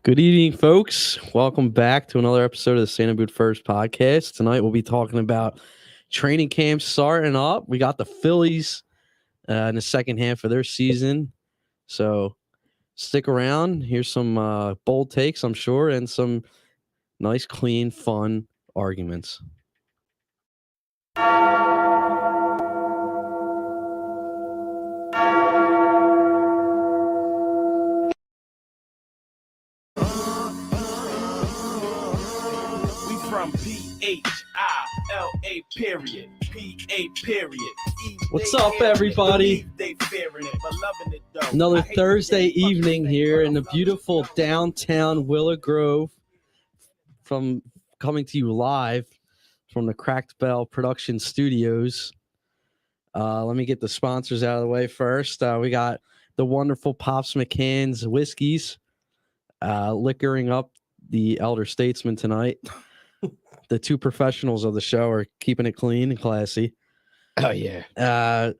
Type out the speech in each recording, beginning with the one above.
Good evening, folks. Welcome back to another episode of the Santa Boot First podcast. Tonight we'll be talking about training camps starting up. We got the Phillies in the second half of their season. So stick around. Here's some bold takes, I'm sure, and some nice, clean, fun arguments. P-H-I-L-A period. P-A period. What's up, everybody? Another Thursday evening here in the beautiful downtown Willow Grove, coming to you live from the Cracked Bell Production Studios. Let me get the sponsors out of the way first. We got the wonderful Pops McCann's Whiskeys, liquoring up the Elder Statesman tonight. The two professionals of the show are keeping it clean and classy. Oh, yeah.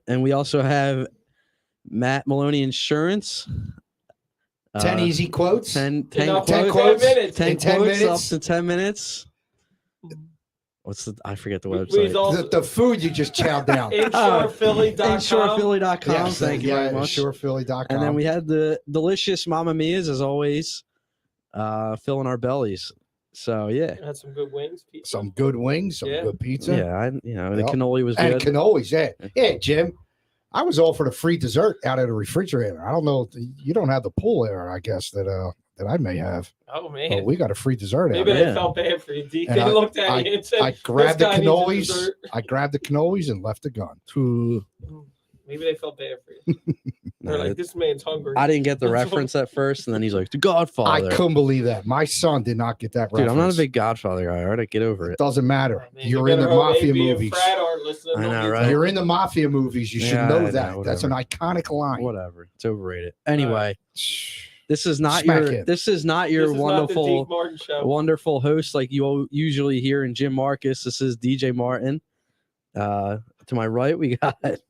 And we also have Matt Maloney Insurance. 10 easy quotes. 10 quotes. 10 quotes up to 10 minutes. What's I forget the website. The food you just chowed down. InsurePhilly.com. InsurePhilly.com. Yes, Thank you very much. InsurePhilly.com. And then we had the delicious Mamma Mia's, as always, filling our bellies. So, yeah. Had some good wings. Pizza. Some good wings, some good pizza. Yeah, the cannoli was and good. cannolis, yeah. Yeah, Jim, I was all for the free dessert out of the refrigerator. I don't know. You don't have the pool there, I guess, that I may have. Oh, man. But we got a free dessert Maybe out they felt bad for you, Deke. They looked at you and said, I grabbed the "This guy needs a cannolis. dessert." I grabbed the cannolis and left the gun. Maybe they felt bad for you. They're like, this man's hungry. I didn't get the reference at first, and then he's like, The Godfather. I couldn't believe that. My son did not get that Dude, reference. I'm not a big Godfather guy. All right, get over it. Doesn't matter. Oh, man, You're in the mafia movies. I know, right? You're in the mafia movies. You should Yeah, know I that. know, That's an iconic line. Whatever. It's overrated. Anyway, this is not Smack your it. this is not your This is wonderful not the Deke Martin show. wonderful host like you usually hear in Jim Marcus. This is DJ Martin. To my right, we got that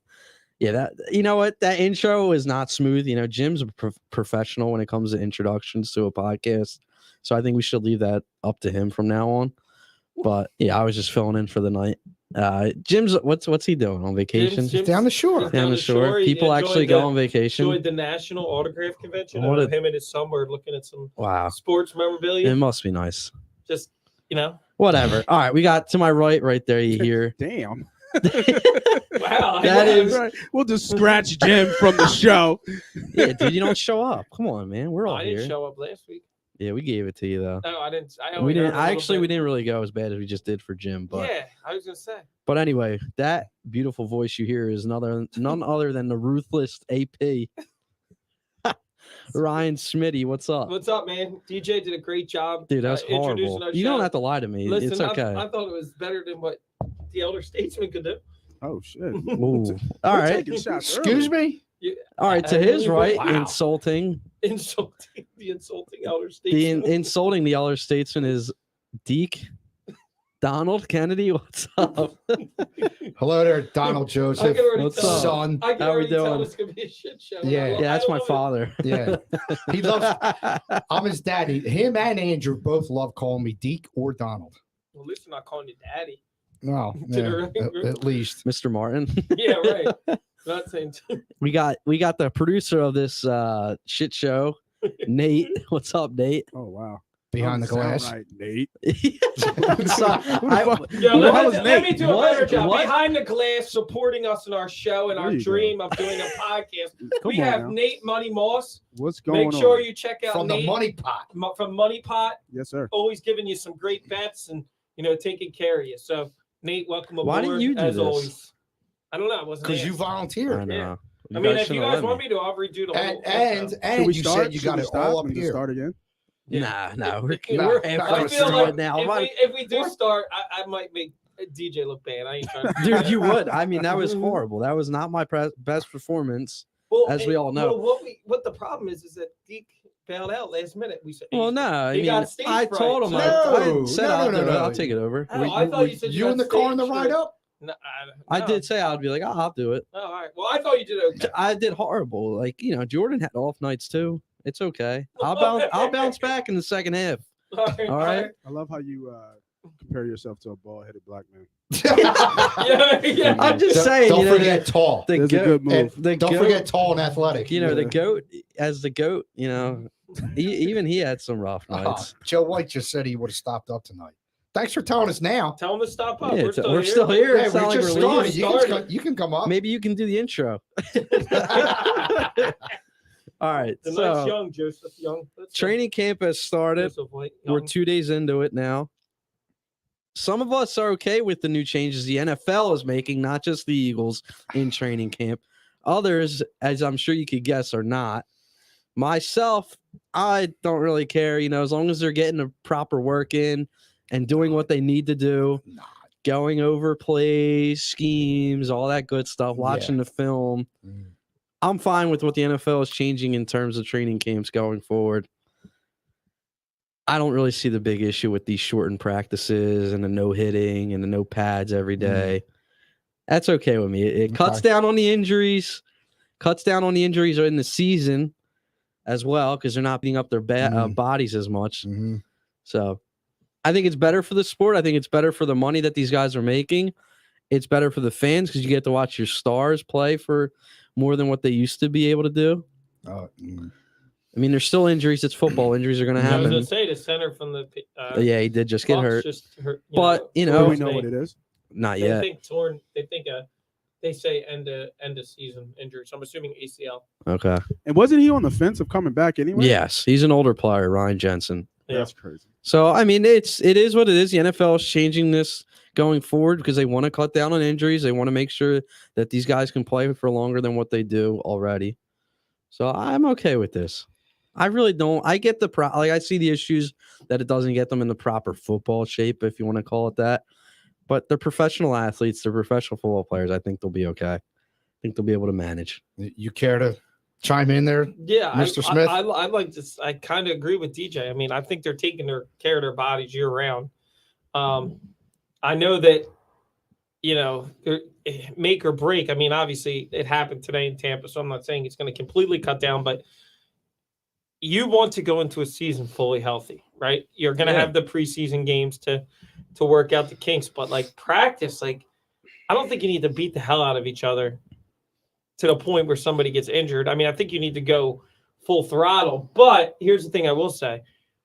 intro is not smooth. Jim's a professional when it comes to introductions to a podcast, so I think we should leave that up to him from now on. But yeah, I was just filling in for the night. Jim's what's he doing on vacation? Jim's Down the shore. Down the shore. People actually go on vacation. Enjoyed the National Autograph Convention. What a- Him and his son were looking at some Wow, sports memorabilia. it must be nice. Just, Whatever. All right, we got to my right there. You hear? Damn. Wow. That is Right. We'll just scratch Jim from the show. Yeah, dude. You don't show up. Come on, man. We're all I here. didn't show up last week. Yeah, we gave it to you though. No, I didn't. We didn't. We didn't really go as bad as we just did for Jim. But Yeah, I was gonna say. But anyway, that beautiful voice you hear is none other than the ruthless AP. Ryan Smitty, what's up? What's up, man? DJ did a great job. Dude, that's introducing horrible. our You show. don't have to lie to me. Listen, it's okay. I thought it was better than what the Elder Statesman could do. Oh shit. Ooh. All right. Taking shots Excuse early. me? All right. To his right, Wow. insulting The insulting Elder Statesman. insulting the Elder Statesman is Deke. Donald Kennedy, what's up? Hello there, Donald I Joseph. can already What's tell. up? Son. I can How we already tell doing? this could be a shit show. Yeah. Yeah, that's my father. Yeah. He loves I'm his daddy. Him and Andrew both love calling me Deke or Donald. Well, at least I'm not calling you daddy. No, To the right group. at least. Mr. Martin. Yeah, right. Not saying. We got the producer of this shit show, Nate. What's up, Nate? Oh wow. Behind the Sound glass. Right, Nate. So, Who the fuck? Yo, Who the hell is let Nate? me do a What? better job. What? Behind the glass, supporting us in our show and There our you dream of doing a podcast. Come We on have now. Nate Money Moss. What's going Make sure on? you check out From Nate the money pot. from Money Pot. Yes, sir. Always giving you some great bets and taking care of you. So Nate, welcome aboard. Why didn't you do as this? always? I don't know. I wasn't Because you asked. volunteered. I know. Yeah. You I mean, guys if you should've guys let want me to, I'll redo the whole. And Should we you start? said you Should got we it stop all up and just here. start again? Nah, we're Nah, we're not halfway gonna I feel through like it now. if we do start, I might make DJ look bad. I ain't trying to Dude, you would. I mean, that was horrible. That was not my best performance. Well, as we all know. Well, what the problem is that Deke bailed out last minute. We said, Well, no, I He mean, got stage I fright, told him. so- I said No, I'll no, do no, it. no. I'll take it over. Oh, I thought you said you got in the car on the stage ride fright. up? No, I no. did say I'd be like, oh, I'll do it. Oh, all right. Well, I thought you did okay. I did horrible. Like, Jordan had off nights too. It's okay. I'll bounce back in the second half. All right. I love how you compare yourself to a bald-headed black man. Yeah. I'm just saying. Don't you know, forget tall. the That's a goat, good move. the Don't goat, forget tall and athletic. You know, the Yeah. goat as the goat. You know, even he had some rough nights. Joe White just said he would have stopped up tonight. Thanks for telling us now. Tell him to stop up. Yeah, We're still here. here. Yeah, It's we not like just we're started. leaving. You can come up. Maybe you can do the intro. All right. The So nice young Joseph Young. training camp has started. Joseph White, We're young. 2 days into it now. Some of us are okay with the new changes the NFL is making, not just the Eagles in training camp. Others, as I'm sure you could guess, are not. Myself, I don't really care. You know, as long as they're getting the proper work in and doing what they need to do, going over plays, schemes, all that good stuff, watching the film. I'm fine with what the NFL is changing in terms of training camps going forward. I don't really see the big issue with these shortened practices and the no hitting and the no pads every day. That's okay with me. It cuts down on the injuries, in the season as well because they're not beating up their bodies as much. So I think it's better for the sport. I think it's better for the money that these guys are making. It's better for the fans because you get to watch your stars play for more than what they used to be able to do. I mean, there's still injuries. It's football. Injuries are going to I was happen. going to say the center from the. Yeah, he did just get Bucks hurt. Just hurt But, you Do know, we know what it is? not they yet. think torn. They think they say end of season injury. So I'm assuming ACL. Okay. And wasn't he on the fence of coming back anyway? Yes, he's an older player, Ryan Jensen. Yeah. That's crazy. So, I mean, it is what it is. The NFL is changing this going forward because they want to cut down on injuries. They want to make sure that these guys can play for longer than what they do already. So I'm okay with this. I really don't. I get I see the issues that it doesn't get them in the proper football shape, if you want to call it that. But they're professional athletes. They're professional football players. I think they'll be okay. I think they'll be able to manage. You care to chime in there? Yeah, Mr. Smith? I like this. I kind of agree with DJ. I mean, I think they're taking care of their bodies year round. I know that, you know, make or break. I mean, obviously it happened today in Tampa, so I'm not saying it's going to completely cut down, but you want to go into a season fully healthy, right? You're going to have the preseason games to work out the kinks, but like practice, like I don't think you need to beat the hell out of each other to the point where somebody gets injured. I mean, I think you need to go full throttle, but here's the thing I will say.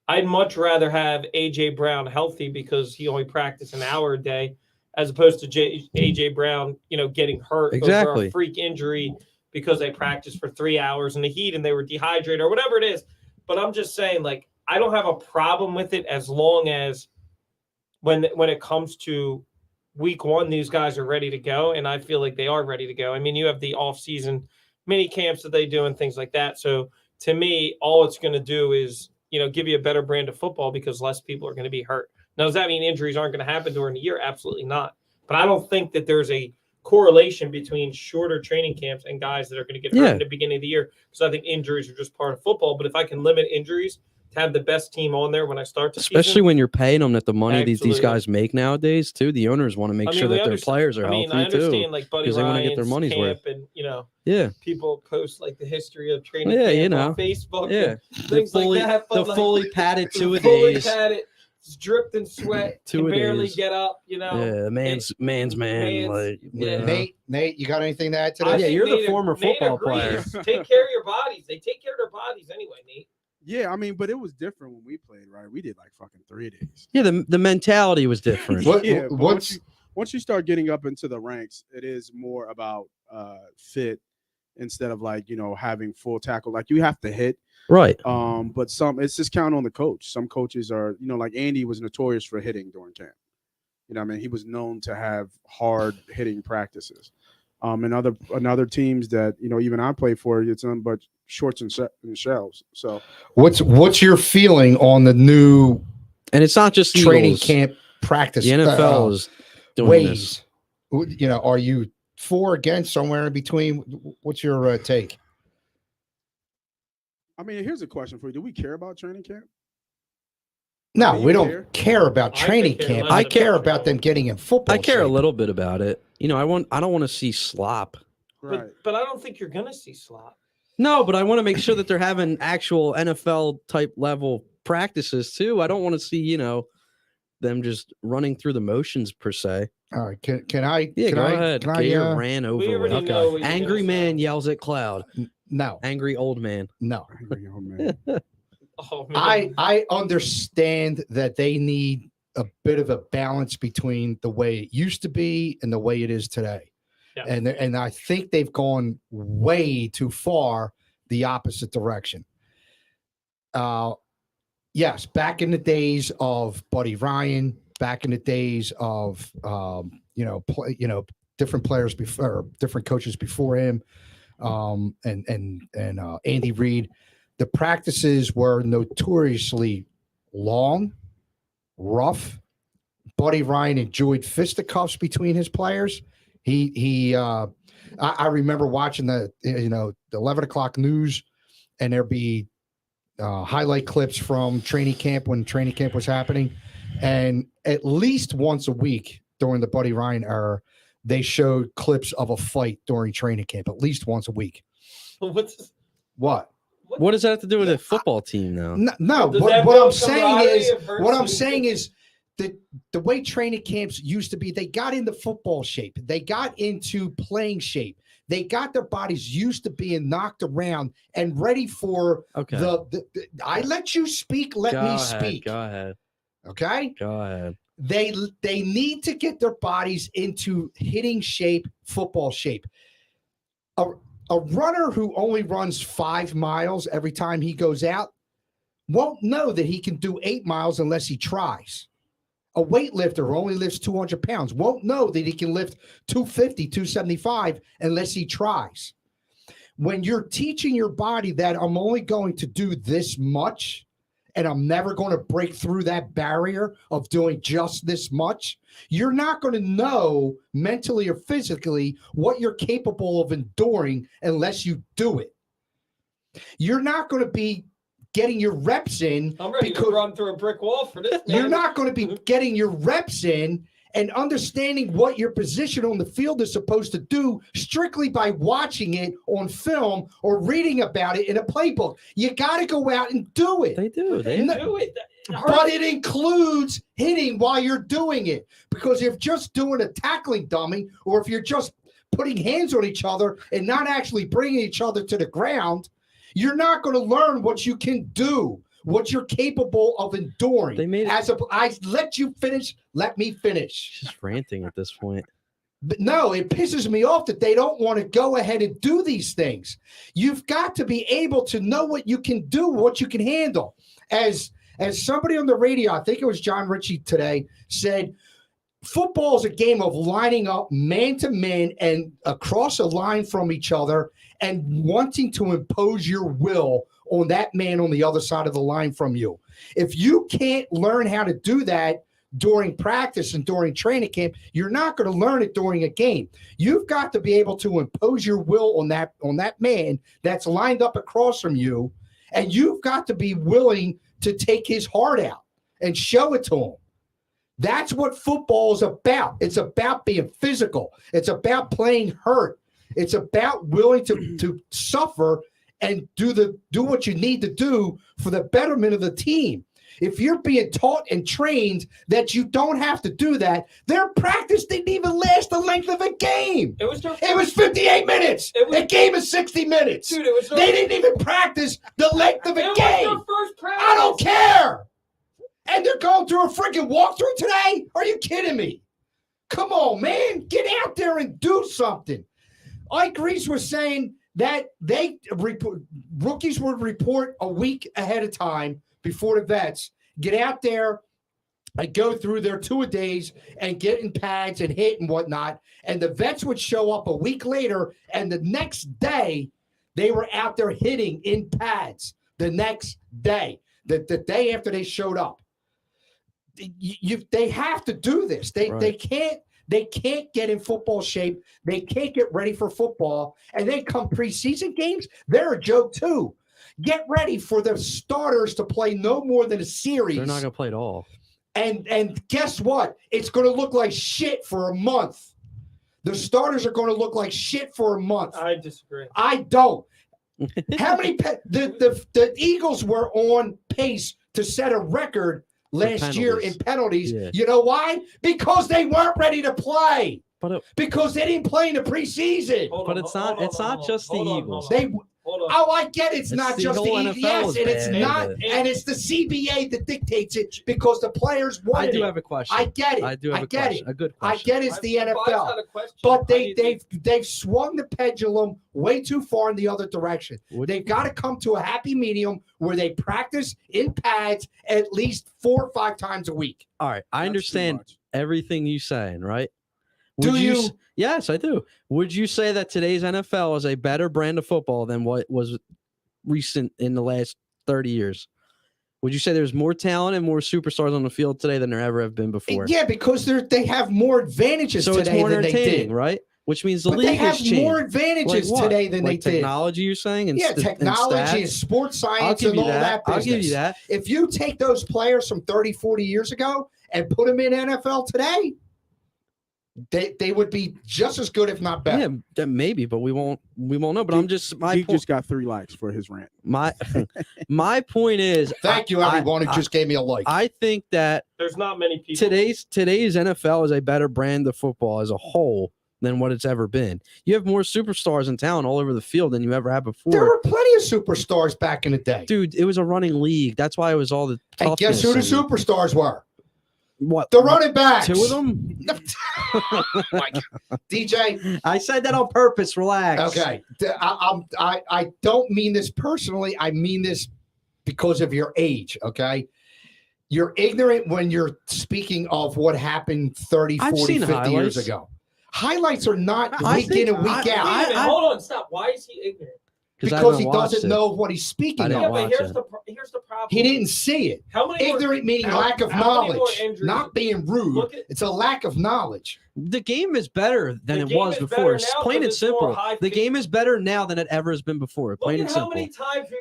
I'd much rather have A.J. Brown healthy because he only practiced an hour a day as opposed to A.J. Brown, you know, getting hurt over a freak injury because they practiced for 3 hours in the heat and they were dehydrated or whatever it is. But I'm just saying, like, I don't have a problem with it as long as when it comes to week one, these guys are ready to go. And I feel like they are ready to go. I mean, you have the off-season mini camps that they do and things like that. So to me, all it's going to do is, you know, give you a better brand of football because less people are going to be hurt. Now, does that mean injuries aren't going to happen during the year? Absolutely not. But I don't think that there's a correlation between shorter training camps and guys that are going to get hurt in the beginning of the year because I think injuries are just part of football. But if I can limit injuries to have the best team on there when I start the Especially season, when you're paying them at the money these guys make nowadays, too. The owners want to make sure that their players are healthy, I understand, too. like Buddy because they want to get their Ryan's money's camp worth. and, you know, people post like the history of training you camp know. on Facebook and the things like that. But the like, fully padded fully two-a-days. padded, it's dripped in sweat, can barely get up, you know. Yeah, man's man. Like, Nate, you got anything to add to that? Yeah, you're the former Nate football agrees. player. Take care of your bodies. They take care of their bodies anyway, Nate. Yeah, I mean, but it was different when we played, right? We did like fucking 3 days. Yeah, the mentality was different. Once you start getting up into the ranks, it is more about fit instead of like, you know, having full tackle. Like you have to hit. Right. But it's just count on the coach. Some coaches are, you know, like Andy was notorious for hitting during camp. You know what I mean? He was known to have hard hitting practices. And other teams that, you know, even I play for, it's nothing but shorts and shells. So what's your feeling on the new and it's not just training Eagles. Camp practice? The NFL is doing ways. This. You know, are you for, against, somewhere in between? What's your take? I mean, here's a question for you. Do we care about training camp? No, we don't care about training camp. I care about them getting in football. I care shape. a little bit about it. You know, I don't want to see slop. Right. But I don't think you're gonna see slop. No, but I want to make sure that they're having actual NFL type level practices too. I don't want to see, them just running through the motions per se. All right, can I? Yeah, can go I, ahead. Can Gator I? ran over. We already with. know what you're Angry gonna man say. yells at cloud. No, Angry old man. no. Oh, man. Oh, man. I understand that they need a bit of a balance between the way it used to be and the way it is today. Yeah. And I think they've gone way too far the opposite direction. Yes, back in the days of Buddy Ryan, back in the days of different players before, different coaches before him, and Andy Reid, the practices were notoriously long, rough. Buddy Ryan enjoyed fisticuffs between his players. I remember watching the 11 o'clock news, and there'd be highlight clips from training camp when training camp was happening, and at least once a week during the Buddy Ryan era, they showed clips of a fight during training camp. At least once a week. What's What? What does that have to do with a football team now? No. Does What that I'm build saying is, camaraderie what I'm versus- saying is that the way training camps used to be, they got into football shape. They got into playing shape. They got their bodies used to being knocked around and ready for Okay. I let you speak. Let Go me ahead, speak. Go ahead. Okay. Go ahead. They need to get their bodies into hitting shape, football shape. A runner who only runs 5 miles every time he goes out won't know that he can do 8 miles unless he tries. A weightlifter who only lifts 200 pounds won't know that he can lift 250, 275 unless he tries. When you're teaching your body that I'm only going to do this much, and I'm never going to break through that barrier of doing just this much, you're not going to know mentally or physically what you're capable of enduring unless you do it. You're not going to be getting your reps in. I'm ready to run through a brick wall for this. Man. You're not going to be getting your reps in and understanding what your position on the field is supposed to do strictly by watching it on film or reading about it in a playbook. You got to go out and do it. They do. They do it. But it includes hitting while you're doing it. Because if just doing a tackling dummy, or if you're just putting hands on each other and not actually bringing each other to the ground, you're not going to learn what you can do, what you're capable of enduring. They made it. I let you finish. Let me finish. Just ranting at this point. But no, it pisses me off that they don't want to go ahead and do these things. You've got to be able to know what you can do, what you can handle. As somebody on the radio, I think it was John Ritchie today, said, football is a game of lining up man to man and across a line from each other and wanting to impose your will on that man on the other side of the line from you. If you can't learn how to do that during practice and during training camp, you're not going to learn it during a game. You've got to be able to impose your will on that man that's lined up across from you, and you've got to be willing to take his heart out and show it to him. That's what football is about. It's about being physical. It's about playing hurt. It's about willing to suffer and do what you need to do for the betterment of the team. If you're being taught and trained that you don't have to do that, their practice didn't even last the length of a game. It was 58 minutes. A game is 60 minutes. Dude, they didn't even practice the length of a game. Was their first practice. I don't care. And they're going through a freaking walkthrough today? Are you kidding me? Come on, man. Get out there and do something. Ike Reese was saying that rookies would report a week ahead of time before the vets, get out there and go through their two-a-days and get in pads and hit and whatnot. And the vets would show up a week later, and the next day they were out there hitting in pads the next day, the day after they showed up. They have to do this. They can't get in football shape. They can't get ready for football. And then come preseason games, they're a joke too. Get ready for the starters to play no more than a series. They're not going to play at all. And guess what? It's going to look like shit for a month. The starters are going to look like shit for a month. I disagree. I don't. How many the Eagles were on pace to set a record last year in penalties. Yeah. You know why? Because they weren't ready to play. But because they didn't play in the preseason. It's not just the Eagles. Oh, I get it. It's not just the Eagles. Yes, and it's not, and it's the CBA that dictates it because the players want it. I do have a question. I get it. I do have a question. A good I question. get it's the NFL, but they've swung the pendulum way too far in the other direction. They've got to come to a happy medium where they practice in pads at least 4 or 5 times a week. All right, I understand everything you're saying, right? Do you? Yes, I do. Would you say that today's NFL is a better brand of football than what was recent in the last 30 years? Would you say there's more talent and more superstars on the field today than there ever have been before? Yeah, because they have more advantages so today it's more than they did, right? Which means the but league they have has changed. more advantages today than they did. Technology, you're saying? Yeah, technology and sports science and all that business. I'll give you that. If you take those players from 30, 40 years ago and put them in NFL today, they would be just as good, if not better. Yeah, maybe, but we won't know. But he just got 3 likes for his rant. My point is, thank you everyone who just gave me a like. I think that there's not many people. Today's NFL is a better brand of football as a whole than what it's ever been. You have more superstars in town all over the field than you ever had before. There were plenty of superstars back in the day, dude. It was a running league. That's why it was all the. And guess who the superstars were? What? The running backs. 2 of them? Mike, DJ. I said that on purpose. Relax. Okay. I don't mean this personally. I mean this because of your age, okay? You're ignorant when you're speaking of what happened 30, 40, 50 years ago. Highlights are not week in and week out. Hold on, stop. Why is he ignorant? Because he doesn't know what he's speaking of. But here's the problem. He didn't see it. Ignorant meaning lack of knowledge, not being rude. It's a lack of knowledge. The game is better than it was before. Plain and simple. The game is better now than it ever has been before. Plain and simple.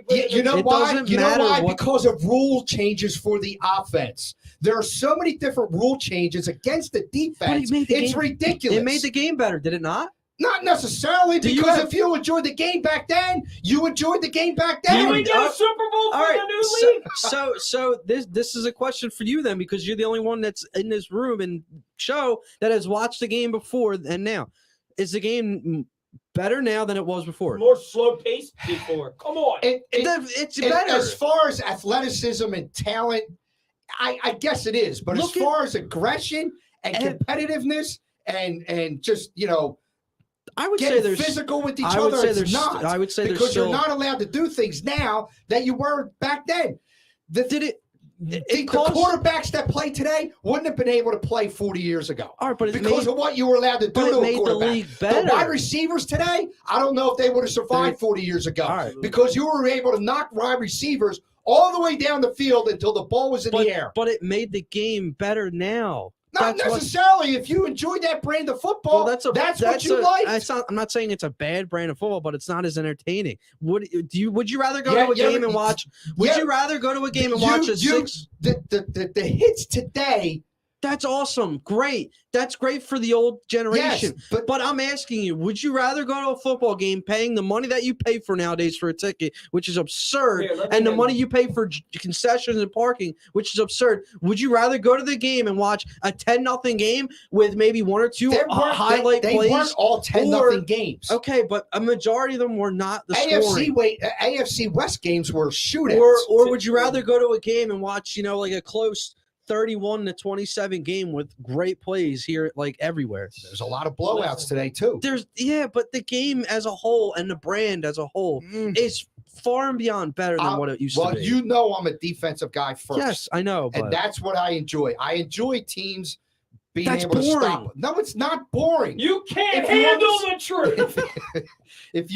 You know why? You know why? Because of rule changes for the offense. There are so many different rule changes against the defense. It's ridiculous. It made the game better, did it not? Not necessarily, because if you enjoyed the game back then, you enjoyed the game back then. We get a Super Bowl for the new league. So this is a question for you then, because you're the only one that's in this room and show that has watched the game before and now. Is the game better now than it was before? More slow paced before. Come on. It's better. As far as athleticism and talent, I guess it is. But as far as aggression and competitiveness and just, I would say there's physical with each other. It's not. I would say because you're not allowed to do things now that you were back then. The quarterbacks that play today wouldn't have been able to play 40 years ago. All right, but because of what you were allowed to do to a quarterback. The wide receivers today, I don't know if they would have survived 40 years ago because you were able to knock wide receivers all the way down the field until the ball was in the air. But it made the game better now. Not necessarily. If you enjoyed that brand of football, that's what you like. I'm not saying it's a bad brand of football, but it's not as entertaining. Would you rather go to a game and watch? Would you rather go to a game and watch the hits today? That's awesome. Great. That's great for the old generation. Yes, but I'm asking you, would you rather go to a football game paying the money that you pay for nowadays for a ticket, which is absurd, and the money you pay for concessions and parking, which is absurd? Would you rather go to the game and watch a 10-0 game with maybe 1 or 2 highlight plays? They weren't all 10-0 games. Okay, but a majority of them were not the AFC West games were shootouts. Or would you rather go to a game and watch, like a close 31-27 game with great plays here, like everywhere? There's a lot of blowouts today too. But the game as a whole and the brand as a whole is far and beyond better than what it used to be. Well, I'm a defensive guy first. Yes, I know, and that's what I enjoy. I enjoy teams being able to stop. No, it's not boring. You can't handle the truth. If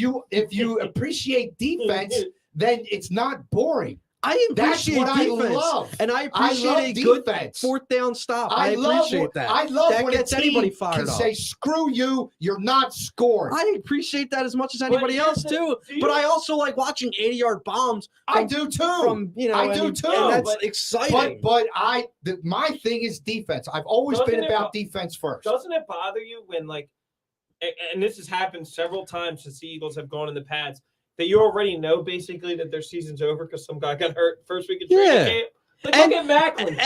you appreciate defense, then it's not boring. I appreciate defense, and I appreciate a good fourth down stop. I appreciate that. I love that when gets anybody fired up. Say, "Screw you! You're not scoring." I appreciate that as much as anybody else too. But I also like watching 80-yard bombs. I do too. I do too. And that's exciting. But my thing is defense. I've always been about defense first. Doesn't it bother you when and this has happened several times since the Eagles have gone in the pads? that you already know basically that their season's over because some guy got hurt first week of training camp. Like, look at Macklin.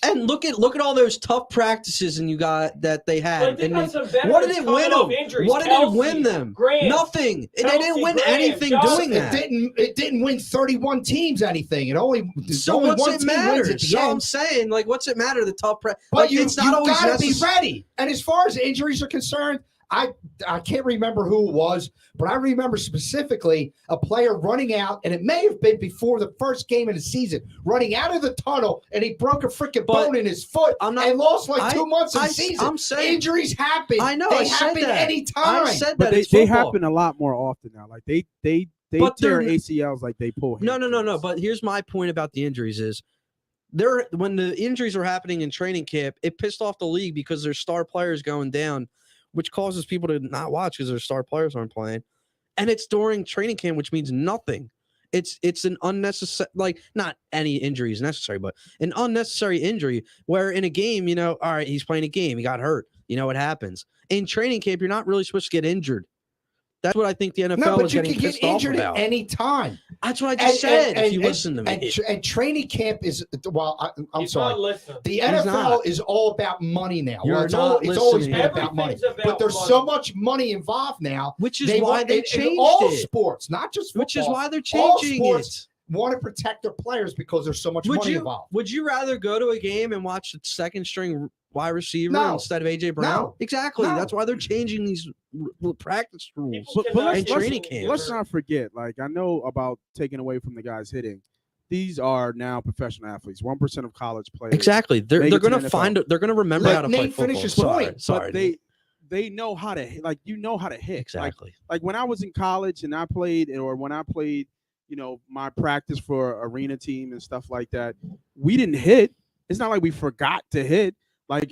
And look at all those tough practices and you got that they had. Like, they got some veterans what did it win them? Injuries. What did it win them? Grant, Nothing. They didn't win Grant, anything Johnson. doing that. It didn't win 31 teams anything. It only So only what's one it team matter? wins at the So end. I'm saying, like, what's it matter? The tough practice. But Like, you got to be necessary. ready. And as far as injuries are concerned, I can't remember who it was, but I remember specifically a player running out, and it may have been before the first game of the season, running out of the tunnel, and he broke a freaking bone in his foot and lost like 2 months of the season. I'm saying injuries happen. I know. They I happen said that. anytime. I said But that. they happen a lot more often now. Like they But tear they're- ACLs like they pull. No. hamstrings. But here's my point about the injuries is when the injuries were happening in training camp, it pissed off the league because there's star players going down, which causes people to not watch because their star players aren't playing. And it's during training camp, which means nothing. It's an unnecessary, like, not any injury is necessary, but an unnecessary injury where in a game, all right, he's playing a game, he got hurt. What happens. In training camp, you're not really supposed to get injured. That's what I think the NFL No, but is you getting can get pissed off injured about. at any time. That's what I just said. If you listen to me, And training camp is I'm He's sorry. not listening. The not. NFL is all about money now. You're It's not always listening. been about money. Everything's about But there's money. so much money involved now. which is why they in changed all it. sports, not just football. Which is why they're All changing sports it. want to protect their players because there's so much Would money you involved. would you rather go to a game and watch the second string wide receiver No. instead of AJ Brown? No. Exactly. No. That's why they're changing these practice rules. People cannot let's- get training injured. camp. Let's not forget. Like I know about taking away from the guys hitting. These are now professional athletes. 1% of college players. Exactly. They're Make it to gonna the find it. They're gonna remember Let how to play Nate football. finish his Sorry, point. sorry. But they know how to hit. Like you know how to hit. exactly. Like when I was in college and I played, or when I played, my practice for arena team and stuff like that, we didn't hit. It's not like we forgot to hit. Like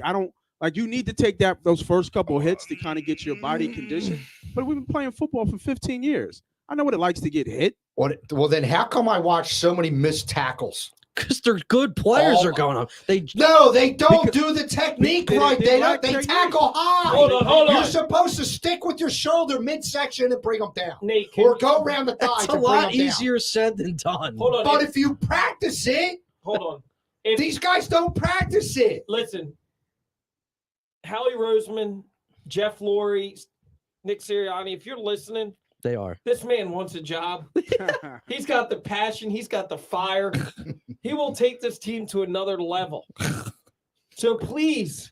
you need to take those first couple of hits to kind of get your body conditioned. But we've been playing football for 15 years. I know what it likes to get hit. Well, then how come I watch so many missed tackles? Because they're good players Oh, are going on. No, they don't do the technique they- right. they They lack don't. They technique. tackle high. Hold on. You're supposed to stick with your shoulder midsection and bring them down, Nate, or go around the thighs That's a and bring lot them down. easier said than done. Hold on. But if you practice it, hold on. If, these guys don't practice it. listen, Howie Roseman, Jeff Lurie, Nick Sirianni, if you're listening, They are. this man wants a job. He's got the passion. He's got the fire. He will take this team to another level. So please,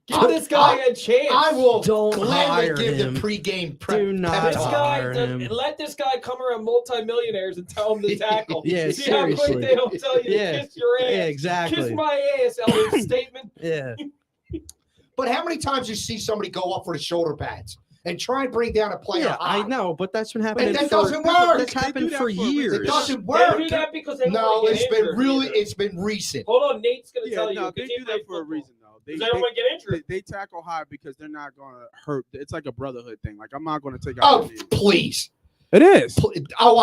give this guy a chance. I will Don't hire gladly give him. the pregame prep. Do not pep This talk. hire guy, him. let this guy come around multimillionaires and tell him to tackle. Yeah, See how quick seriously. they don't tell you Yeah. to kiss your ass. Yeah, exactly. Kiss my ass, Elliot Statement. Yeah. But how many times you see somebody go up for the shoulder pads and try and bring down a player? Yeah, I high? know, but that's been happening. And that for, doesn't work. That's They happened do that for for a reason. years. It doesn't They work. do that because they No, don't want to it's get been injured really, either. it's been recent. Hold on, Nate's going to Yeah, tell no, you. they 'cause he do played that for a football. reason though. Because they don't want to get injured. They tackle high because they're not going to hurt. It's like a brotherhood thing. Like I'm not going to take out. Oh, your knee. please. It is. Oh,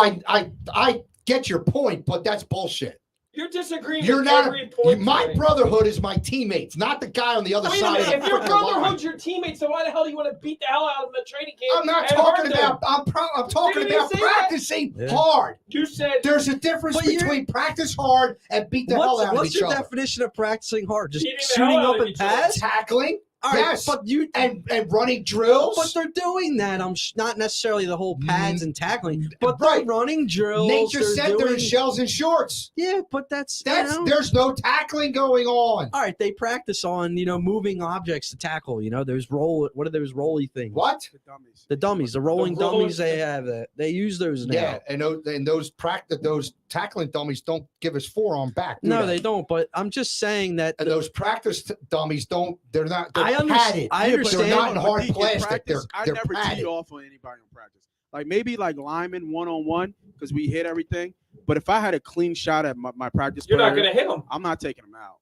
I get your point, but that's bullshit. You're disagreeing You're with not. every point. My tonight. brotherhood is my teammates, not the guy on the other Wait a side of minute. the If your freaking line. brotherhood's your teammates, then why the hell do you want to beat the hell out of them at training camp? I'm not and talking hurt them? about. I'm talking Didn't you about say that? practicing Yeah. hard. You said There's a difference But you're- between practice hard and beat the hell out of What's each your other. definition of practicing hard? Just Beating the shooting hell out up of and each other. pass? Tackling, All right, yes, but you and running drills. but they're doing that. Not necessarily the whole pads and tackling, but Right. they're running drills. Nature they're Center doing- in shells and shorts. Yeah, but that's There's no tackling going on. all right. They practice on moving objects to tackle. There's what are those rolly things? What? The dummies. The dummies, the rolling The rolling- dummies. They have that. They use those now. Yeah, and those tackling dummies don't give us forearm back. do No, they don't. But I'm just saying that. And those practice dummies don't. They're not. They're I padded. I They're understand. not in But hard DJ, plastic. practice, I They're never padded. tee off on anybody in practice. Like maybe like lineman 1-on-1 because we hit everything. But if I had a clean shot at my practice, you're not player, going to hit them. I'm not taking him out.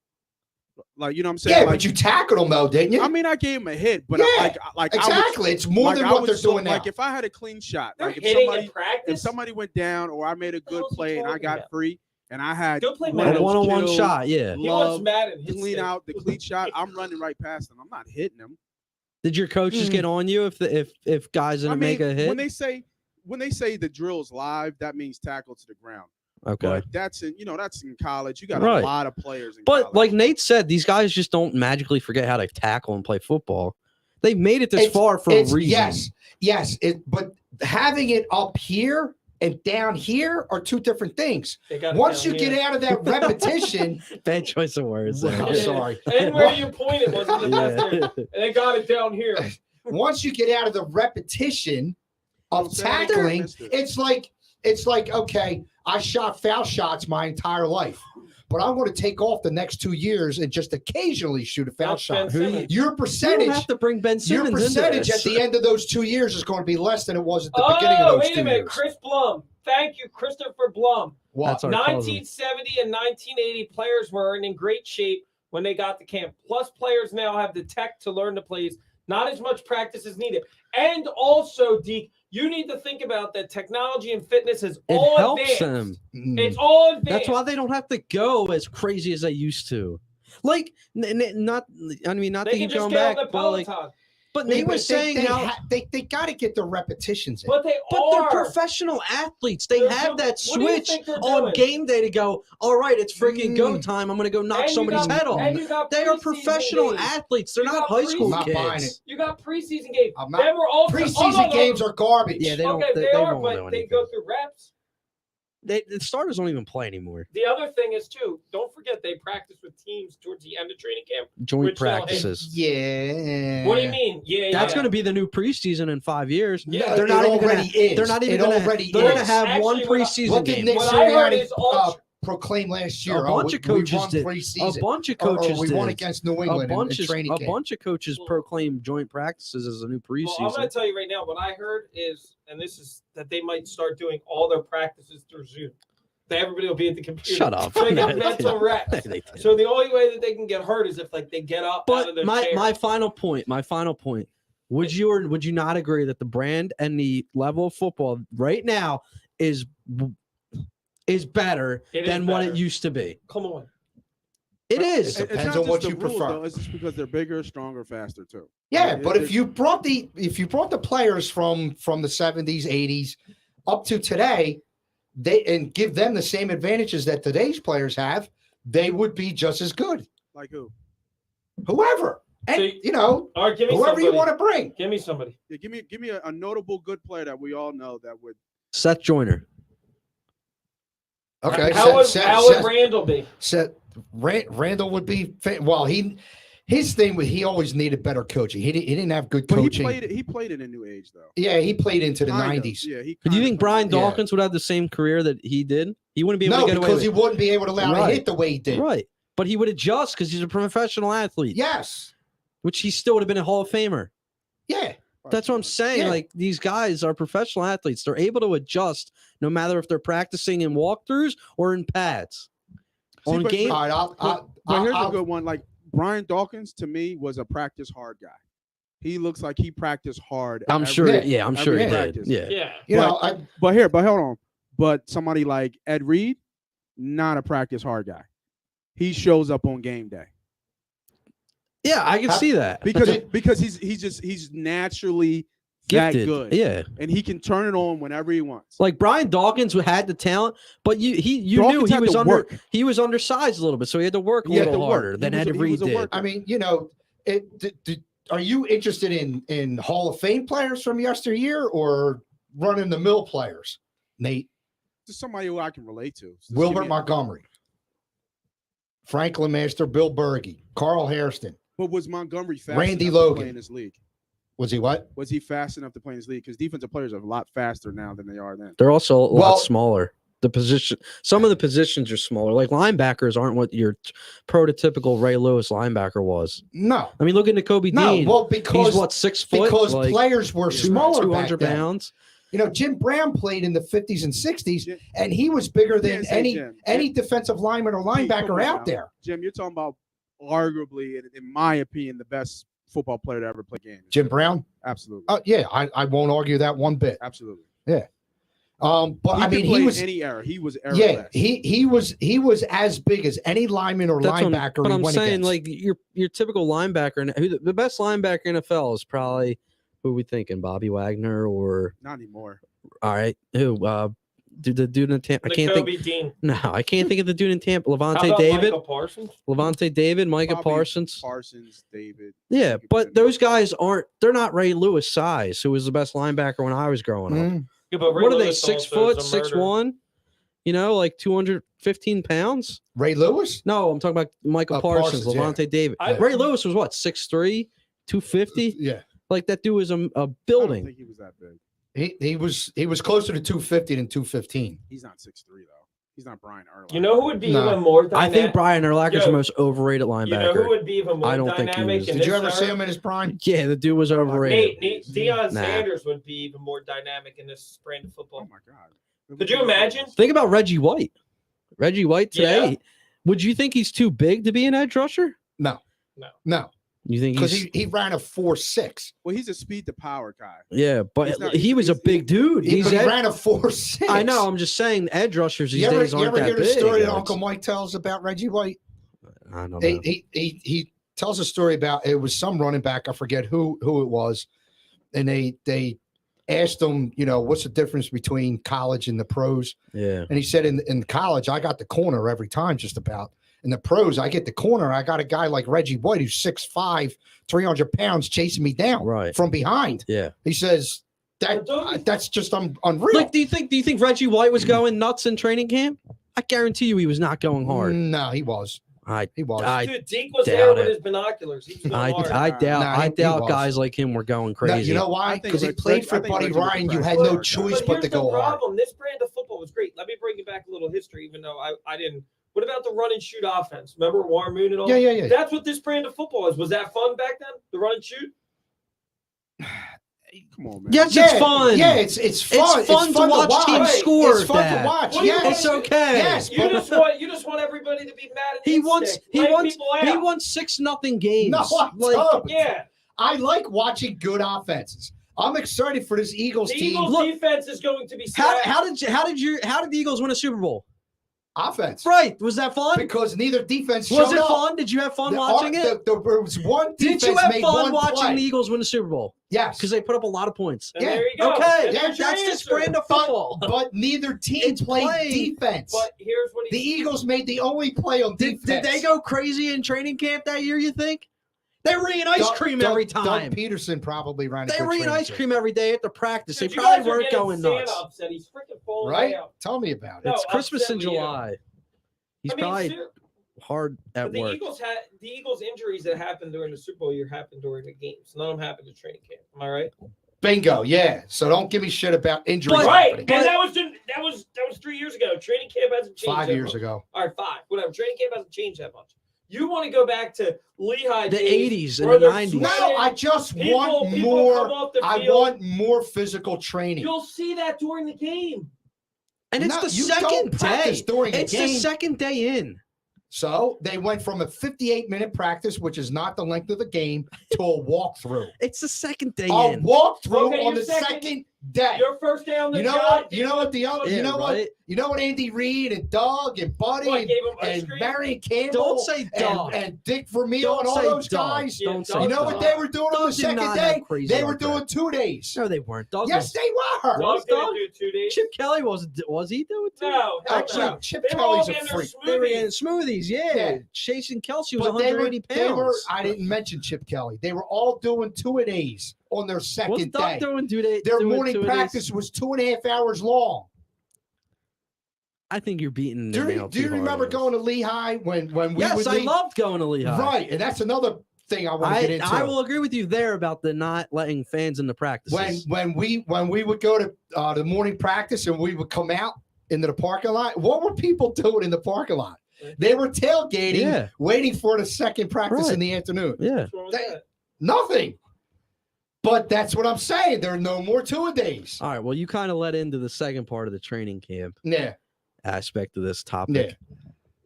Like you know what I'm saying? Yeah, like, but you tackled them though, didn't you? I mean, I gave him a hit, but Yeah, like exactly. It's more than what they're doing now. Like if I had a clean shot, They're like hitting if in practice. somebody went down or I made a What the good hell is he play and I talking got about? free and I had Go play one of A Madden. those one-on-one kill, shot. Yeah. He love, wants Madden. Hit clean stick. out the clean shot, I'm running right past them. I'm not hitting them. Did your coaches get on you if guys didn't make a hit? When they say when they say the drill's live, that means tackle to the ground. Okay. But that's in college. You got Right. a lot of players in But college. like Nate said, these guys just don't magically forget how to tackle and play football. They've made it this far for a reason. Yes. But having it up here and down here are two different things. Once you get out of that repetition, bad choice of words. I'm sorry. And where you pointed wasn't the best there. And they got it down here. Once you get out of the repetition of tackling, it's like okay, I shot foul shots my entire life, but I'm going to take off the next 2 years and just occasionally shoot a foul shot. Your percentage, you don't have to bring Ben Simmons. Your percentage at the end of those 2 years is going to be less than it was at the beginning of those 2 years. Wait a minute, Chris Blum. Thank you, Christopher Blum. What? 1970 and 1980 players were in great shape when they got to camp. Plus, players now have the tech to learn the plays. Not as much practice is needed. And also, Deke, you need to think about that technology and fitness is all helps advanced. them. It's all advanced. That's why they don't have to go as crazy as they used to. Like, not they to can keep just going get back, on the but like, Peloton. but Nate was saying how they got to get the repetitions in. But they're professional athletes. They have that switch on game day to go, all right, it's freaking go time. I'm going to go knock somebody's head off. They are professional athletes. They're not high school kids. You got preseason games. Preseason games are garbage. Yeah, they don't. Okay, they are, won't but do they go through reps. The starters don't even play anymore. The other thing is, too, don't forget they practice with teams towards the end of training camp. Joint practices. Yeah. What do you mean? Yeah, that's going to be the new preseason in 5 years. Yeah, they're not even going to. They're not even going to. They're going to have Actually, one preseason what did game. Nick What I heard Sirianni is all proclaim last year? A bunch of coaches we did. Preseason. A bunch of coaches we did. won against New England in training camp. A bunch of coaches proclaim joint practices as a new preseason. Well, I'm going to tell you right now. What I heard is, and this is that they might start doing all their practices through Zoom. Everybody will be at the computer. Shut up. So they get mental reps. So the only way that they can get hurt is if they get up out of their chair. My final point. Would you or would you not agree that the brand and the level of football right now is better than what it used to be? Come on. It is. It depends on what you prefer. Though. It's just because they're bigger, stronger, faster too. Yeah, but if you brought the players from the 70s, 80s up to today, and give them the same advantages that today's players have, they would be just as good. Like who? Whoever. And all right, give me whoever somebody. you want to bring. Give me somebody. Yeah, give me a notable good player that we all know that would. Seth Joyner. Okay. How would Randall be? Randall would be his thing was he always needed better coaching. He didn't have good coaching. He played in a new age though. Yeah, he played into the 90s. Yeah, do you think Brian Dawkins would have the same career that he did? He wouldn't be able to get away with it. No, because he wouldn't be able to allow to hit the way he did. Right. But he would adjust because he's a professional athlete. Yes. Which he still would have been a Hall of Famer. Yeah. That's what I'm saying. Yeah. Like, these guys are professional athletes. They're able to adjust no matter if they're practicing in walkthroughs or in pads. All right, here's a good one. Like, Brian Dawkins, to me, was a practice hard guy. He looks like he practiced hard. I'm sure he did. Yeah. But hold on. But somebody like Ed Reed, not a practice hard guy. He shows up on game day. Yeah, I can see that. Because he's naturally gifted. That good. Yeah. And he can turn it on whenever he wants. Like Brian Dawkins knew the talent, but you knew he was undersized a little bit, so he had to work a little harder than Ed Reed did. I mean, are you interested in Hall of Fame players from yesteryear or running the mill players, Nate? Just somebody who I can relate to. Wilbert Montgomery, Franklin Master, Bill Berge, Carl Hairston. But was Montgomery fast Randy enough Logan to play in this league? Was he what? Was he fast enough to play in this league? Because defensive players are a lot faster now than they are then. They're also a lot smaller. Some of the positions are smaller. Like linebackers aren't what your prototypical Ray Lewis linebacker was. No. I mean, look into Kobe Dean. Well, because he's 6 foot? Because players were smaller 200 pounds. Jim Brown played in the 50s and 60s, and he was bigger than any defensive lineman or linebacker out there. Jim, you're talking about arguably, in my opinion, the best football player to ever play games. Jim Brown? Absolutely. Yeah, I won't argue that one bit. Absolutely. Yeah. But he was any era. He was errorless. Yeah, he was as big as any lineman or linebacker. But I'm saying, against. like your typical linebacker, and the best linebacker in NFL is probably who we thinking, Bobby Wagner or not anymore. All right. Who? The dude in Tampa. I can't think. Dean. No, I can't think of the dude in Tampa. How Levante about David. Michael Parsons? Levante David. Micah Probably Parsons. Parsons, David. Yeah, but those guys aren't. They're not Ray Lewis size, who was the best linebacker when I was growing up. Mm. Yeah, but Ray What are they? Lewis 6 also foot, is a murderer. 6'1"? You know, like 215 pounds. Ray Lewis? No, I'm talking about Michael Parsons, Parsons, yeah. Levante David. I- Ray Lewis was what, 6'3", 250? Yeah. Like that dude was a I don't building. think he was that big. He was closer to 250 than 215. He's not 6'3" though. He's not Brian Urlacher. You know who would be No. even more I dynamic? think Brian Urlacher's Yo, the most overrated linebacker. You know who would be even more I don't think he dynamic? was. in Did you this ever see era? him in his prime? Yeah, the dude was overrated. Deion Nah. Sanders would be even more dynamic in this brand of Oh football. my god. Could you imagine? Think about Reggie White. Reggie White today. Yeah. Would you think he's too big to be an edge rusher? No. You think Because he's he ran a 4.6. Well, he's a speed to power guy. yeah, but He's not- he was a he's- big dude. He He's ed- ran a 4.6. I know. I'm just saying, edge rushers these You ever, days you aren't ever that hear the big. story that It's- Uncle Mike tells about Reggie White? I don't know. He tells a story about it was some running back. I forget who it was, and they asked him, what's the difference between college and the pros? Yeah. And he said, in college, I got the corner every time, just about. In the pros, I get the corner. I got a guy like Reggie White who's 6'5", 300 pounds chasing me down Right. from behind. Yeah. He says that's just unreal. Like, do you think Reggie White was going nuts in training camp? I guarantee you he was not going hard. No, he was. He was. Dude, Deke was doubt there with it. his binoculars. He was going hard. I doubt Nah, he doubt was. guys like him were going No, crazy. you know why? I think Because he Reg- played I for think Buddy Reggie was Ryan. the You best had no player. choice but here's to the go hard. problem. This brand of football was great. Let me bring you back a little history, even though I didn't. What about the run and shoot offense? Remember Warren Moon and all? Yeah. That's what this brand of football is. Was that fun back then? The run and shoot? Come on, man. Yes, it's fun. Yeah, it's fun. It's fun to watch teams Right. score. It's fun Dad. to watch. What do you Yes. want? It's okay. Yes. You just want everybody to be mad at He wants people out. he wants 6-0 games. No, I don't. Yeah. I like watching good offenses. I'm excited for this Eagles The team. Eagles Look, defense is going to be how did the Eagles win a Super Bowl? Offense. Right. Was that fun? Because neither defense Was showed it up. fun? Did you have fun watching it? There was one defense Did you have made fun one watching play. the Eagles win the Super Bowl? Yes. Because they put up a lot of points. And Yeah. there you go. Okay, And Yeah, there's your that's this answer. brand of football. But neither team It's played playing. defense. But here's what The Eagles made the only play on Did defense. they go crazy in training camp that year, you think? They were eating ice cream every time. Doug Peterson probably ran a They good were eating training ice camp. cream every day after practice. Dude, They you probably guys are weren't getting going Santa nuts. upset. He's freaking falling Right? out. Tell me about it. No, It's Christmas upset in with you. July. He's I mean, probably ser- hard at the work. Eagles injuries that happened during the Super Bowl year happened during the games. None of them happened in training camp. Am I right? Bingo. Yeah. So don't give me shit about injuries. But- Right. happening. And that was 3 years ago. Training camp hasn't changed. 5 that years much. ago. All right, 5. Whatever. Training camp hasn't changed that much. You want to go back to Lehigh The days 80s and where the they're 90s. No, sweating, I just people want come more. off the I field. want more physical training. You'll see that during the game. And it's No, the you don't second practice day. during a It's the game. second day in. So they went from a 58-minute practice, which is not the length of the game, to a walkthrough. It's the second day A in. walkthrough Okay, on your the second day. Your first day on the You know job. what? You know what the other? Yeah, you know right? what? You know what? Andy Reid and Doug and Buddy What, gave him ice and cream? Marion Campbell Don't say Doug. and Dick Vermeil Don't and all say those Doug. guys. Yeah, Don't say Doug. You know Doug. what they were doing on Doug the did second not day? have crazy They were like that. doing 2 days. No, they weren't. Doug Yes, they were. Was Doug didn't Doug? do 2 days. Chip Kelly was he doing it? too? No, hell Actually, no. Chip They were all Kelly's a getting their freak. They were getting smoothies. smoothies, yeah. Yeah. Chasing Kelsey was But they 180 were, pounds. I didn't mention Chip Kelly. They were all doing 2-a-days on their What's second Doug day. doing today? Their doing morning two-a-days? practice was 2.5 hours long. I think you're beating Do the you, nail do you too hard remember on this. going to Lehigh when we Yes, would I leave? loved going to Lehigh. Right, and that's another thing I want to get into. I will agree with you there about the not letting fans in the practices. when we would go to the morning practice and we would come out into the parking lot, what were people doing in the parking lot? They were tailgating, Yeah. waiting for the second practice Right. in the afternoon. yeah. What's wrong with They- that? Nothing. But that's what I'm saying. There are no more 2-a-days. All right. Well, you kind of led into the second part of the training camp Yeah. aspect of this topic. Yeah.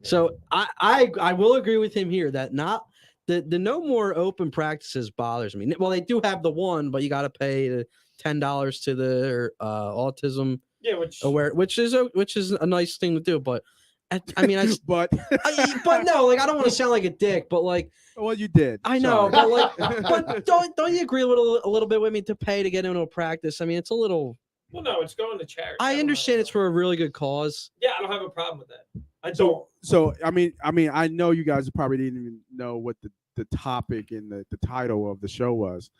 So I will agree with him here that not the no more open practices bothers me. Well, they do have the one, but you got to pay the $10 to the autism Yeah, which aware, which is a nice thing to do. But I mean, But but no, like I don't want to sound like a dick, but like well, you did. I know, Sorry. but like, but don't you agree a little bit with me to pay to get into a practice? I mean, it's a little Well, no, it's going to charity. I don't understand have it's for a really good cause. Yeah, I don't have a problem with that. I don't. So I mean, I know you guys probably didn't even know what the topic and the title of the show was,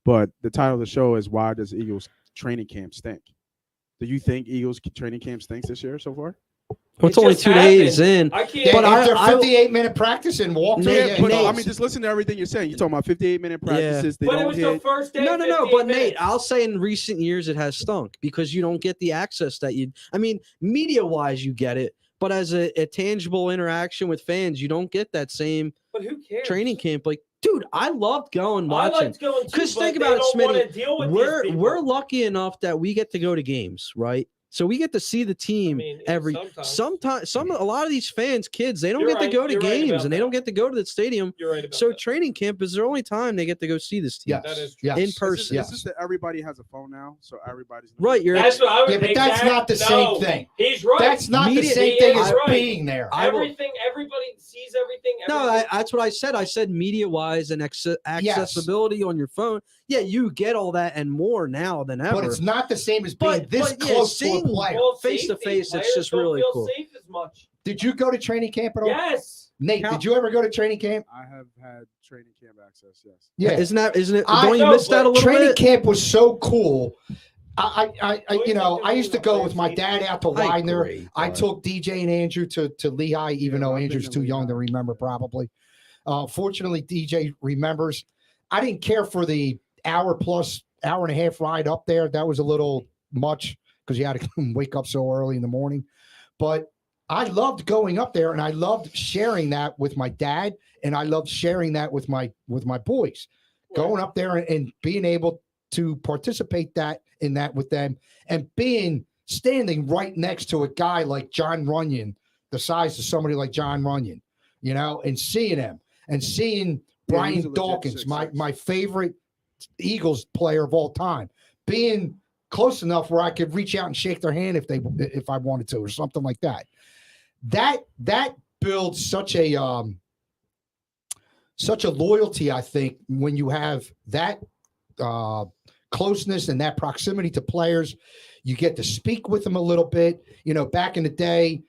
but the title of the show is "Why Does Eagles Training Camp Stink?" Do you think Eagles training camp stinks this year so far? Well, it's It only just 2 days in. I can't. Yeah, But after I- 58-minute practice and walk through. Nate, Yeah, But Nate, I mean, just listen to everything you're saying. You're talking about 58-minute practices. They But it don't was the hit. first day. No. 15 But minutes. Nate, I'll say in recent years it has stunk because you don't get the access that you. I mean, media-wise, you get it, but as a tangible interaction with fans, you don't get that same But who cares? training camp. Like, dude, I loved going I watching. liked going too, 'Cause but think they about it, don't want Smitty, to deal with We're these people. we're lucky enough that we get to go to games, right? So we get to see the team I mean, every sometimes. a lot of these fans, kids, they don't You're get to right, go to you're right games about and they that. don't get to go to the stadium. You're right about So that. training camp is their only time they get to go see this team. Yes. That is true. Yes. In It's person. just that everybody has a phone now, so everybody's Right, you're That's what I would. Yeah, but that's not the same thing. He's right. That's not the Media- same he thing is as right. being there. Everything. Everybody sees everything. No, everything. that's what I said. I said media-wise and accessibility on your phone. Yeah, you get all that and more now than ever. But it's not the same as being But- this but yeah, close to a seeing- player. Well, face to safety. face, it's Players just don't really feel cool. safe as much. Did you go to training camp at all? Yes. Nate, How- did you ever go to training camp? I have had training camp access. Yes. Yeah. Isn't it? I Don't you know, miss that a but little Training bit? camp was so cool. I What you do know, you I do used to with go players with my safety? dad out to I Widener. agree, I but- took DJ and Andrew to Lehigh, even Yeah, though I've been Andrew's to too young to Lehigh. remember, probably. Fortunately, DJ remembers. I didn't care for the hour and a half ride up there. That was a little much because you had to wake up so early in the morning. But I loved going up there, and I loved sharing that with my dad, and I loved sharing that with my boys. Going up there and being able to participate in that with them, and standing right next to a guy like John Runyon, the size of somebody like John Runyon, you know, and seeing him and seeing Yeah, he's a Brian legit Dawkins, 6'6". my favorite Eagles player of all time, being close enough where I could reach out and shake their hand if I wanted to, or something like that. That builds such a loyalty, I think, when you have that closeness and that proximity to players. You get to speak with them a little bit. You know, back in the day,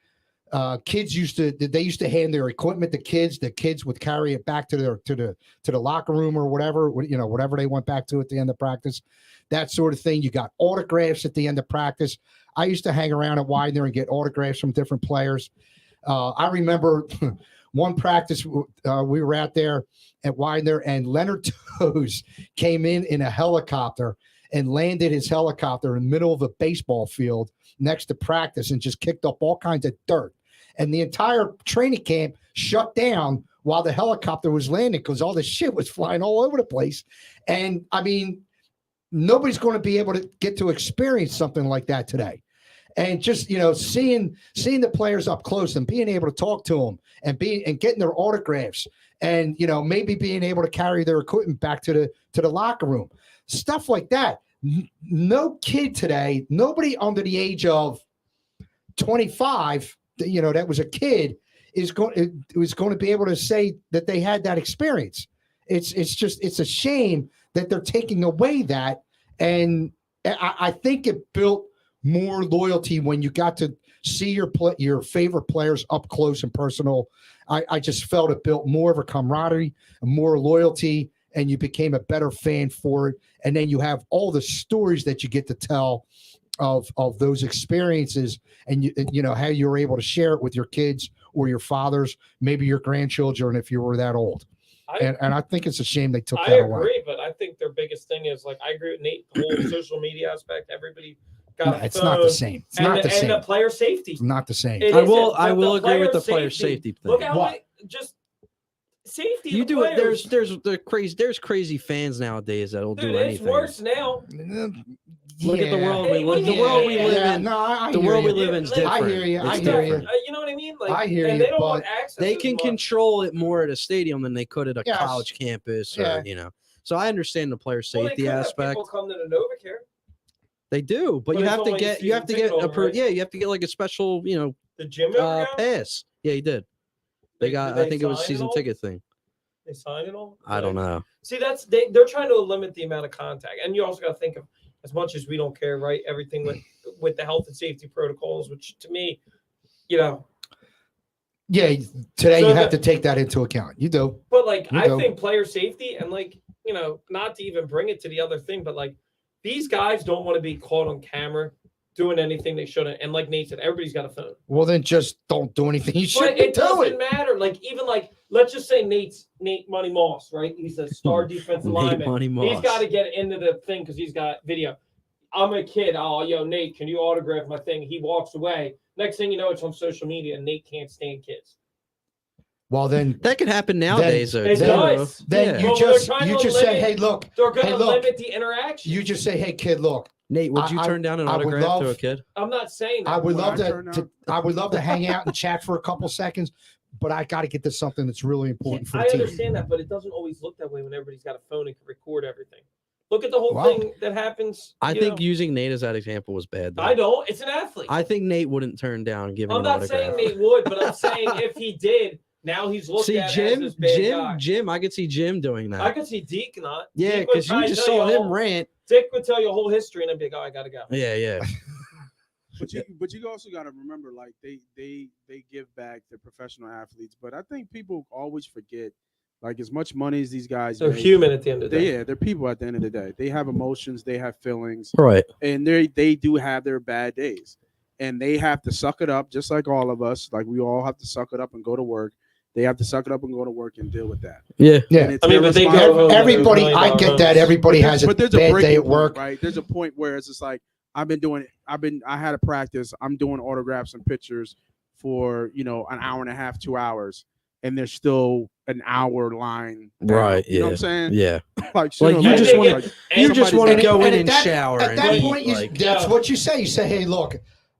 kids used to hand their equipment to kids. The kids would carry it back to the locker room or whatever, you know, whatever they went back to at the end of practice, that sort of thing. You got autographs at the end of practice. I used to hang around at Widener and get autographs from different players. I remember one practice we were out there at Widener, and Leonard Toews came in a helicopter and landed his helicopter in the middle of a baseball field next to practice and just kicked up all kinds of dirt. And the entire training camp shut down while the helicopter was landing because all the shit was flying all over the place. And I mean, nobody's going to be able to get to experience something like that today. And just, you know, seeing the players up close and being able to talk to them and getting their autographs and, you know, maybe being able to carry their equipment back to the locker room, stuff like that. No kid today, nobody under the age of 25, you know, that was a kid was going to be able to say that they had that experience. It's a shame that they're taking away that. And I think it built more loyalty when you got to see your favorite players up close and personal. I just felt it built more of a camaraderie, more loyalty, and you became a better fan for it. And then you have all the stories that you get to tell of those experiences, and you know how you were able to share it with your kids or your fathers, maybe your grandchildren if you were that old. And I think it's a shame they took that away. I agree, but I think their biggest thing is, like, I agree with Nate, the whole social media aspect. Everybody got a It's phone, not the same. It's not the same. And the player safety. It's not the same. It I isn't, will but the agree with the player player safety thing. Look how What? just safety. You of do it. players. There's crazy fans nowadays that'll Dude, do it's anything. worse now. Look at the world Hey, what do you we mean? live in. No, I the hear world we you. live in is I different. hear you. It's I hear you. different. You know what I mean? Like, I hear and you, they don't want but access They as can much. control it more at a stadium than they could at a Yes. college campus, or Yeah. you know. So I understand the player Well, they safety could have aspect. people come to the NovaCare. They do, but But you it's have to only get season ticket holder, right? you have to get like a special, you know, The gym ever go? pass. Yeah, he did. They got. I think it was a sign season all? ticket thing. They sign it all. I don't know. See, they're trying to limit the amount of contact, and you also got to think of as much as we don't care, right? Everything with the health and safety protocols, which to me, you know. Yeah, today So you have to take that into account. You do. But like, You I do. think player safety and like, you know, not to even bring it to the other thing, but like these guys don't want to be caught on camera doing anything they shouldn't. And like Nate said, everybody's got a phone. Well, then just don't do anything you But shouldn't it do doesn't it. matter. Like, even like, let's just say Nate Money Moss, right? He's a star defensive Nate lineman. Money He's Moss. got to get into the thing because he's got video. I'm a kid. Oh, yo, Nate, can you autograph my thing? He walks away. Next thing you know, it's on social media, and Nate can't stand kids. Well, then That could happen nowadays. though, It too. does. Then Yeah. you Well, they're just trying you to just say, limit- hey, look. They're going Hey, to look. limit the interaction. You just say, hey, kid, look. Nate, would you I- turn down an I would autograph to a love- kid? I'm not saying that. I would When love I turn to out- I would love to hang out and chat for a couple seconds, but I got to get to something that's really important for I the team. understand that, but it doesn't always look that way when everybody's got a phone and can record everything. Look at the whole Wow. thing that happens. I you think know. using Nate as that example was bad. Though. I don't. It's an athlete. I think Nate wouldn't turn down giving I'm an not autograph. saying Nate would, but I'm saying if he did, now he's looked See, at Jim, as this bad guy. Jim, I could see Jim doing that. I could see Deke not. Yeah, Deke would because try you and just tell saw you a him whole- rant. Dick would tell you a whole history, and I'd be like, "Oh, I gotta go." Yeah, yeah. But you also got to remember, like they give back to professional athletes, but I think people always forget, like as much money as these guys They're make, human at the end of the day. they're people at the end of the day. They have emotions, they have feelings, Right. and they do have their bad days, and they have to suck it up, just like all of us. Like we all have to suck it up and go to work. They have to suck it up and go to work and deal with that. Yeah. Yeah. And it's I mean, but they irresponsible. go home with Everybody, $1 I million get that. homes. Everybody has a But there's bad breaking day at point, work. right? There's a point where it's just like I had a practice. I'm doing autographs and pictures for an hour and a half, 2 hours, and there's still an hour line. down. Right. You know what I'm Yeah. saying? Yeah. Like, sooner or you later, just it's wanna- like, You just somebody's want to gonna- go in at and that- shower. At and that eat, point, like, that's Yeah. what you say. You say, "Hey, look,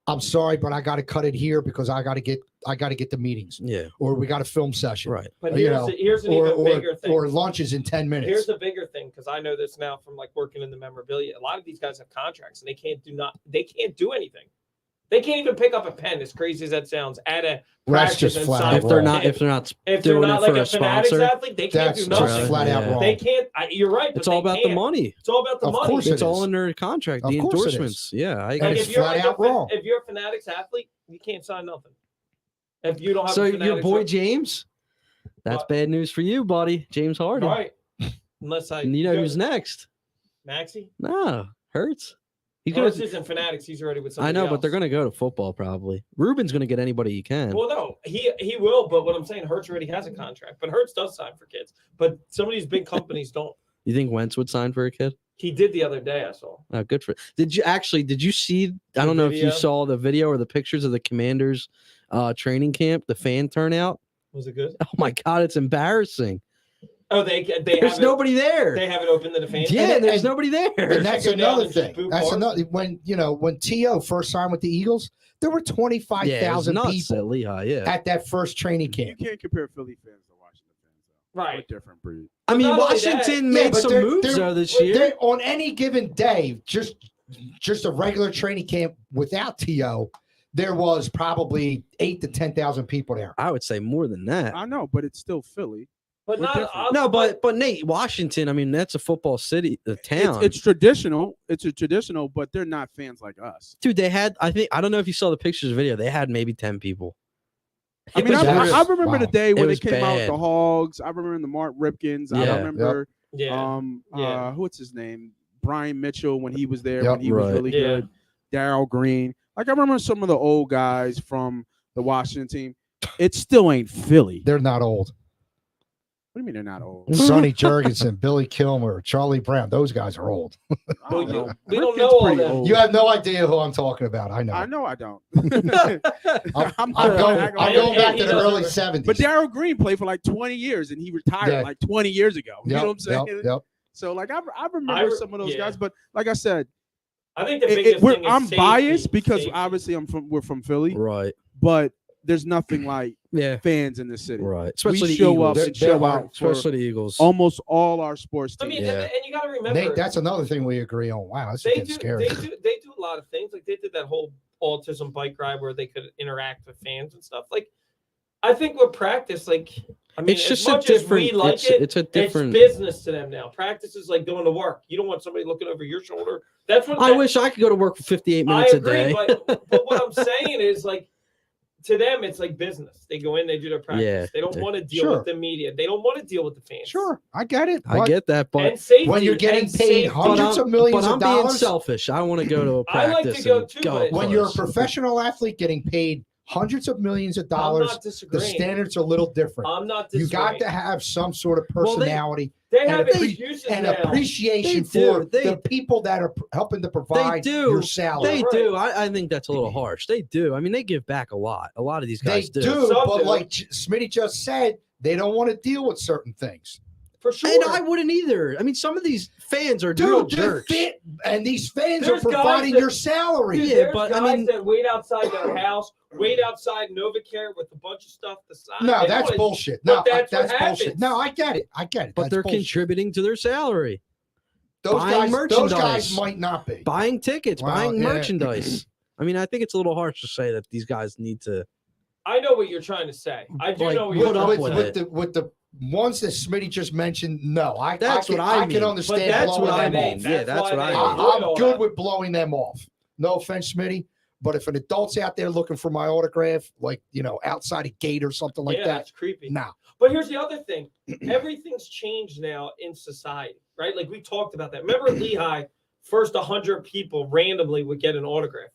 I'm sorry, but I got to cut it here because I got to get the meetings, yeah. or we got a film session, Right. But You here's, know, here's an or even bigger thing. or lunches in 10 minutes." Here's the bigger thing, because I know this now from like working in the memorabilia. A lot of these guys have contracts and they can't do anything. They can't even pick up a pen, as crazy as that sounds, at a That's practice just and flat sign out If for they're a not, pen. if they're not If they're doing not it for like a a fanatics sponsor, athlete, they can't That's do just nothing. flat out Yeah. wrong. They can't. You're right. But it's all they about the can't. money. It's all about the Of money. course It's it all is. in their contract. Of The course it is. endorsements. Yeah. I And Like it's if you're flat like out wrong. if you're a fanatics athlete, you can't sign nothing. If you don't have So a your fanatics boy James, that's What? bad news for you, buddy. James Harden. right? Unless I, And you know who's next? Maxie. No, Hurts. He's Hurts gonna. isn't fanatics. He's already with I somebody know, but else. they're gonna go to football probably. Ruben's gonna get anybody he can. Well, no, he will. But what I'm saying, Hurts already has a contract. But Hurts does sign for kids. But some of these big companies don't. You think Wentz would sign for a kid? He did the other day. I saw. Oh, good for. Did you see? I don't know if you video? saw the video or the pictures of the Commanders' training camp, the fan turnout. Was it good? Oh my God, it's embarrassing. Oh, they There's have nobody there. They have it open to the fans. Yeah, And- there's and- nobody there. And that's Go down another and just thing. boot That's cars. another when T.O. first signed with the Eagles, there were 25,000 nuts people at Lehigh. Yeah, at that first training You camp. can't compare Philly fans to Washington fans, though. We're a Right. different breed. I mean not only that- Washington Yeah, made but some they're- moves they're- though this But year. they- on any given day, just a regular training camp without T.O., there was probably 8 to 10,000 people there. I would say more than that. I know, but it's still Philly. But We're not different. No, but Nate, Washington. I mean, that's a football city, the town. It's traditional. It's a traditional, but they're not fans like us. Dude, they had. I don't know if you saw the pictures video. They had maybe 10 people. I It mean, was I really- remember the Wow. day when was they came out with bad. the Hogs. I remember the Mark Ripkins. I Yeah. remember yeah. Yeah. what's his name? Brian Mitchell when he was there, Yep. when he was Right. really Yeah. good. Darryl Green. Like I remember some of the old guys from the Washington team. It still ain't Philly. They're not old. What do you mean they're not old? Sonny Jurgensen, Billy Kilmer, Charlie Brown, those guys are old. I Well, don't know. we don't Ripken's know all pretty them. old. You have no idea who I'm talking about. I know. I know I don't. I'm not gonna going, act I'm like going I back do. to the early 70s. But Darryl Green played for like 20 years and he retired Yeah. like 20 years ago. You know what I'm saying? Yep. So like I remember some of those yeah. guys, but like I said, I think the biggest thing is I'm safety. biased because Safety. obviously we're from Philly, Right. but there's nothing like Yeah. fans in the city. Right. Especially the show Eagles. up and They're show hard. out for Especially the Eagles. almost all our sports I teams. mean, Yeah. and you got to remember, Nate, that's another thing we agree on. Wow, that's they getting do, scary. they do a lot of things. Like they did that whole autism bike ride where they could interact with fans and stuff. Like, I think with practice, like, I mean, It's as just a much as we different. like it, It's a different. it's business to them now. Practice is like going to work. You don't want somebody looking over your shoulder. That's what I wish I could go to work for 58 I minutes a agree, day. but what I'm saying is, like, to them, it's like business. They go in, they do their practice. Yeah. They don't want to deal Sure. with the media. They don't want to deal with the fans. Sure, I get it. I but get that, but And safety. when you're getting and paid safety. hundreds of millions but I'm of being dollars, selfish. I want to go to a I like to practice. go and too, go but- when you're a close. professional athlete getting paid hundreds of millions of I'm dollars, not the disagreeing. standards are a little different. I'm not You disagreeing. got to have some sort of Well, personality They have and excuses and now. appreciation They do. for the people that are helping to provide do. your salary. They Right. do. I think that's a little harsh. They do. I mean, they give back a lot. A lot of these They guys do, Some but do. like Smitty just said, they don't want to deal with certain things. For sure. And I wouldn't either. I mean, some of these fans are real Dude, they're jerks. fit, and these fans There's are guys providing that- your salary. Dude, Yeah, there's but, guys I mean- that wait outside their house, wait outside NovaCare with a bunch of stuff to sign. No, They that's wanna- bullshit. but No, that's what bullshit. happens. No, I get it. I get it. But That's they're bullshit. contributing to their salary, Those buying those guys merchandise. might not be. buying tickets, Well, buying yeah. merchandise. I mean, I think it's a little harsh to say that these guys need to. I know what you're trying to say. I do Like, know what you're put trying up to with say. it. with the ones that Smitty just mentioned, no, That's can, what I can mean. understand. But that's blowing what I them mean. off. Yeah, that's why what I they mean. avoid I'm all good that. with blowing them off. No offense, Smitty, but if an adult's out there looking for my autograph, like outside a gate or something like Yeah, that, that's creepy. nah. But here's the other thing. Everything's changed now in society, right? Like we talked about that. Remember at Lehigh, first 100 people randomly would get an autograph.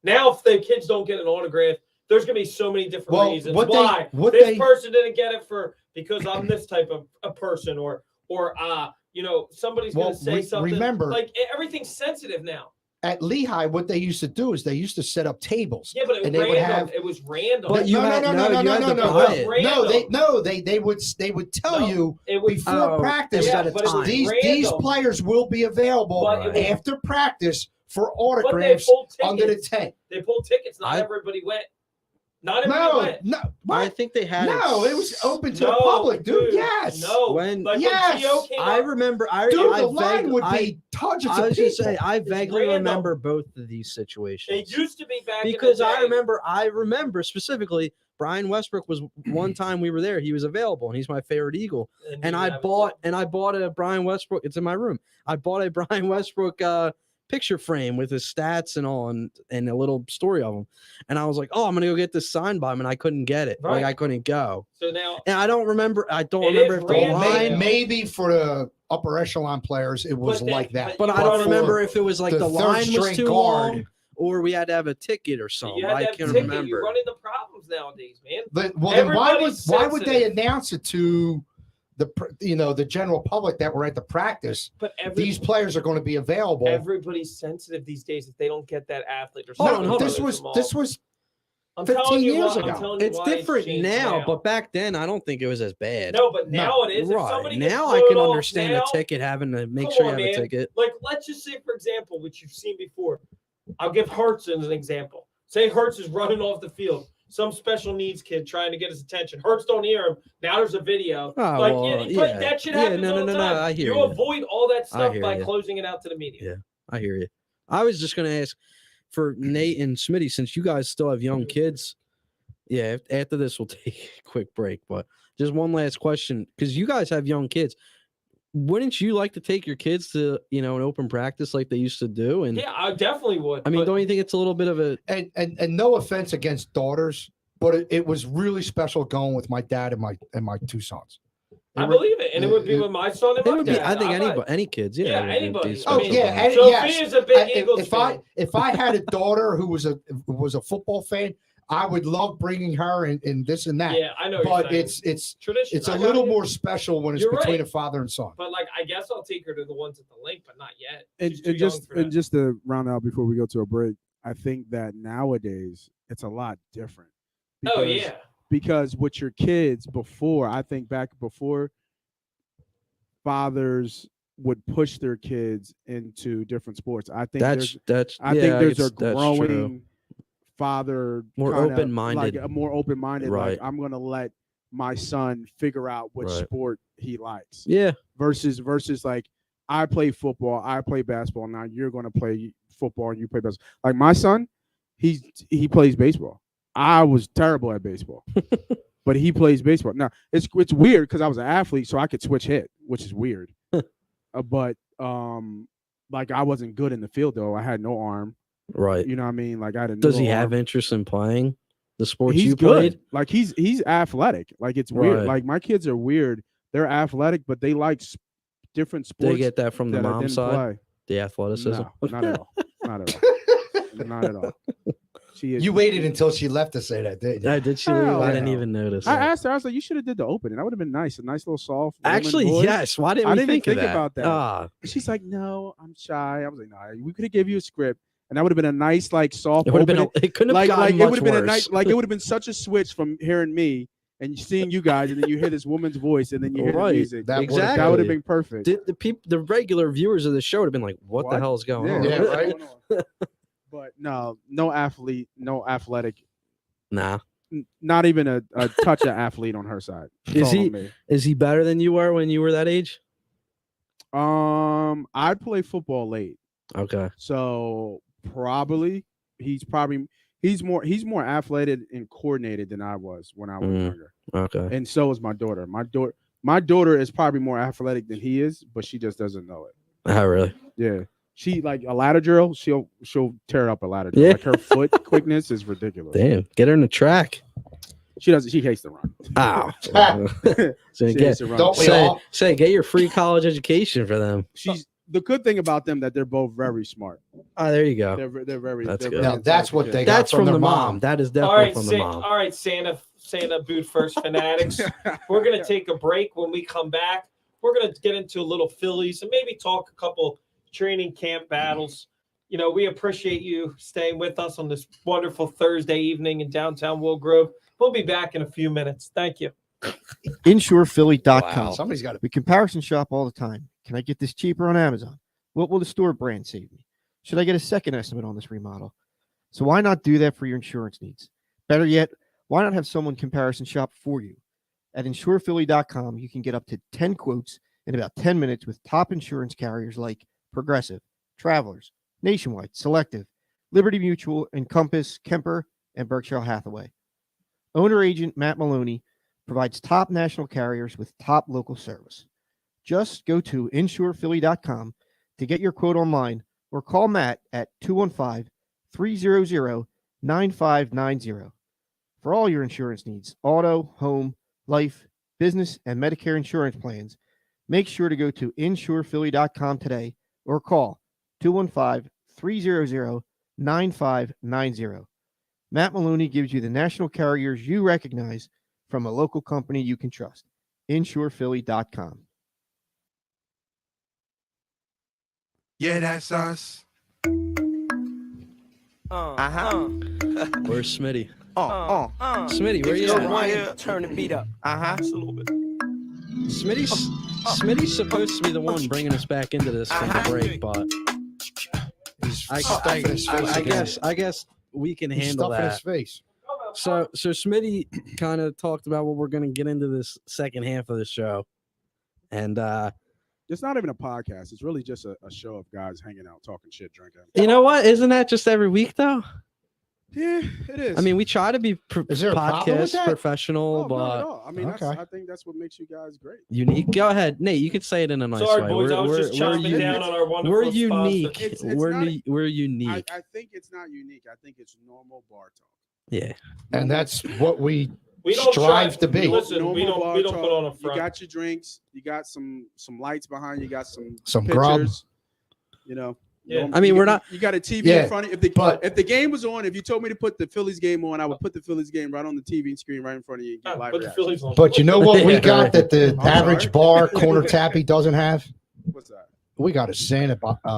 Now, if the kids don't get an autograph, there's going to be so many different Well, reasons what why. they- what this they- person didn't get it because I'm this type of a person, or somebody's Well, going to say something. remember- like everything's sensitive now. At Lehigh, what they used to do is they used to set up tables. Yeah, but it was And they would random. have- It was random. But you no, had- no, no, no, no, you no, had no, to no, buy no, it. Random. they would tell No, you it was before practice. yeah, at a but it was time. These random. players will be available But it was- after practice for But they autographs pulled under the tickets. tent. They pulled tickets. Not I- everybody went. Not everybody No, went. no, I what? think they had. No, it was open to the No, public, dude. Yes. No. When- like Yes. when Gio came I up, remember. Dude, I the line vague- would I- be hundreds I of was people. just saying. I vaguely random. remember both of these It situations used to be back because in the day. I remember specifically. Brian Westbrook was one time we were there. He was available, and he's my favorite Eagle. And you I have it bought a Brian Westbrook. It's in my room. I bought a Brian Westbrook picture frame with his stats and all, and a little story of him. And I was like, oh, I'm gonna go get this signed by him, and I couldn't get it. Right. Like I couldn't go. So now, And I don't remember. I don't It remember is if the random. line. Maybe for the upper echelon players, it was But like that. But I But don't for remember if it was like the third line was string too guard, long, or we had to have a ticket or something. you had I to have can't ticket. remember. You're running the problems nowadays, man. Then why would Everybody's they sensitive. announce it to the general public that were at the practice? But These players are going to be available. everybody's sensitive these days. If they don't get that athlete, or Hold something, on, hold on. this was I'm 15 telling you years why- I'm ago. telling you It's why different changed now, but back then I don't think it was as bad. no, but now it is. If Right. somebody gets Now I blown can off understand now, a ticket having to make Come sure you on, have a man. ticket. Like, let's just say, for example, which you've seen before. I'll give Hurts as an example. Say Hurts is running off the field. Some special needs kid trying to get his attention. Hurts don't hear him. Now there's a video. Oh, like, well, yeah, yeah. that shit Yeah, happens no, all the no, time. I hear you you. avoid all that stuff hear by you. closing it out to the media. Yeah. I hear you. I was just going to ask for Nate and Smitty, since you guys still have young kids. Yeah, after this, we'll take a quick break. But just one last question, because you guys have young kids. Wouldn't you like to take your kids to, an open practice like they used to do? And Yeah, I definitely would. I mean, but don't you think it's a little bit of a and no offense against daughters, but it was really special going with my dad and my two sons. I believe it, and it would be it- with my son and it my would be? dad. I think I'm not- any kids, Yeah, it would be anybody. special. Oh, yeah, Sophia's yes. a big Eagles if fan. I had a daughter who was a football fan, I would love bringing her and this and that. Yeah, I know. What But you're saying. it's tradition. it's a I got little you. more special when it's You're between right. a father and son. But like, I guess I'll take her to the ones at the lake, but not yet. And, She's too and young just for that. and just to round out before we go to a break, I think that nowadays it's a lot different. Oh yeah. Because with your kids before, I think back before, fathers would push their kids into different sports. I think That's I yeah, think there's guess a that's true. growing father More kinda, open-minded. like a more open-minded. Right. Like I'm gonna let my son figure out what Right. sport he likes. Yeah, Versus like I play football, I play basketball. Now you're gonna play football and you play basketball. Like my son, he plays baseball. I was terrible at baseball. but he plays baseball. Now it's weird because I was an athlete, so I could switch hit, which is weird. But like I wasn't good in the field though. I had no arm. Right. You know what I mean? Like I had a Does he no have arm. interest in playing the sports He's you good. played? Like he's athletic. Like it's weird. Right. Like my kids are weird. They're athletic, but they like different sports. They get that from the that I mom didn't side, play. the athleticism. No, not at all. Not at all. Not at all. She is. You waited until she left to say that, didn't you? Yeah, did she leave? Hell I didn't no. even notice. I asked her. I was like, "You should have did the opening. That would have been nice. A nice little soft." woman Actually, voice. yes. Why didn't I we didn't think, even of think that? about that. Ah, She's like, "No, I'm shy." I was like, "No, we could have gave you a script, and that would have been a nice, like, soft it would have been. opening. It couldn't have Like gotten it much would have been worse. a nice, like it would have been such a switch from hearing me and seeing you guys, and then you hear this woman's voice, and then you hear Right. the music. That Exactly. would've- That would have been perfect. The regular viewers of the show would have been like, "What the What? hell is going on?" Yeah, right. But no athlete, no athletic, Nah. not even a touch of athlete on her side. It's Is all on he- me. Is he better than you were when you were that age? I play football late, Okay. so he's more athletic and coordinated than I was when I was younger, Okay. and so is my daughter. My daughter is probably more athletic than he is, but she just doesn't know it. Oh, really? Yeah, she like a ladder drill. She'll tear up a ladder drill. Yeah. Like her foot quickness is ridiculous. Damn. Get her in the track. She doesn't. She hates to run. Ow. So She get, hates to run. Don't we say, all? say, get your free college education for them. She's the good thing about them that they're both very smart. Oh, there you go. They're very. That's they're good. very Now, that's what intelligent they got That's from their the mom. That is definitely from the mom. All right, Santa Boot First fanatics. We're gonna take a break. When we come back, we're gonna get into a little Phillies and maybe talk a couple training camp battles. You know, we appreciate you staying with us on this wonderful Thursday evening in downtown Will Grove. We'll be back in a few minutes. Thank you. InsurePhilly.com. Somebody's got to. We comparison shop all the time. Can I get this cheaper on Amazon? What will the store brand save me? Should I get a second estimate on this remodel? So why not do that for your insurance needs? Better yet, why not have someone comparison shop for you? At InsurePhilly.com, you can get up to 10 quotes in about 10 minutes with top insurance carriers like Progressive, Travelers, Nationwide, Selective, Liberty Mutual, Encompass, Kemper, and Berkshire Hathaway. Owner agent Matt Maloney provides top national carriers with top local service. Just go to InsurePhilly.com to get your quote online or call Matt at 215-300-9590. For all your insurance needs, auto, home, life, business, and Medicare insurance plans, make sure to go to InsurePhilly.com today or call 215-300-9590. Matt Maloney gives you the national carriers you recognize from a local company you can trust. InsurePhilly.com. Yeah, that's us. Where's Smitty? Smitty, Smitty, where you at? Turn the beat up. Just a little bit. Smitty's supposed to be the one bringing us back into this from the break, but He's I stuffing his face again. I guess we can He's handle stuffing that. his face. So Smitty kind of talked about what we're going to get into this second half of the show, and It's not even a podcast. It's really just a show of guys hanging out, talking shit, drinking. you know what? Isn't that just every week though? Yeah, it is. I mean, we try to be Is there a problem with podcast that? professional, no, not at but all. I mean, Okay. I think that's what makes you guys great. unique. Go ahead, Nate. You can say it in a nice Sorry, way. boys. I was just chopping uni- down on our wonderful we're sponsor. unique. It's we're not- we're unique. I think it's not unique. I think it's normal bar talk. Yeah. And that's what we We don't strive try- to be. Listen, Normal we don't bar put talk. on a You front. got your drinks. You got some lights behind you. Got some grub. pictures, You know. Yeah. normal- I mean, you we're got- not- You got a TV Yeah, in front of you. but- If the game was on, if you told me to put the Phillies game on, I would put the Phillies game right on the TV screen right in front of you. And get live Put the reaction. Phillies on. But you know what we Yeah, got right. that the I'm average sorry. bar corner tappy doesn't have? What's that? We got a Santa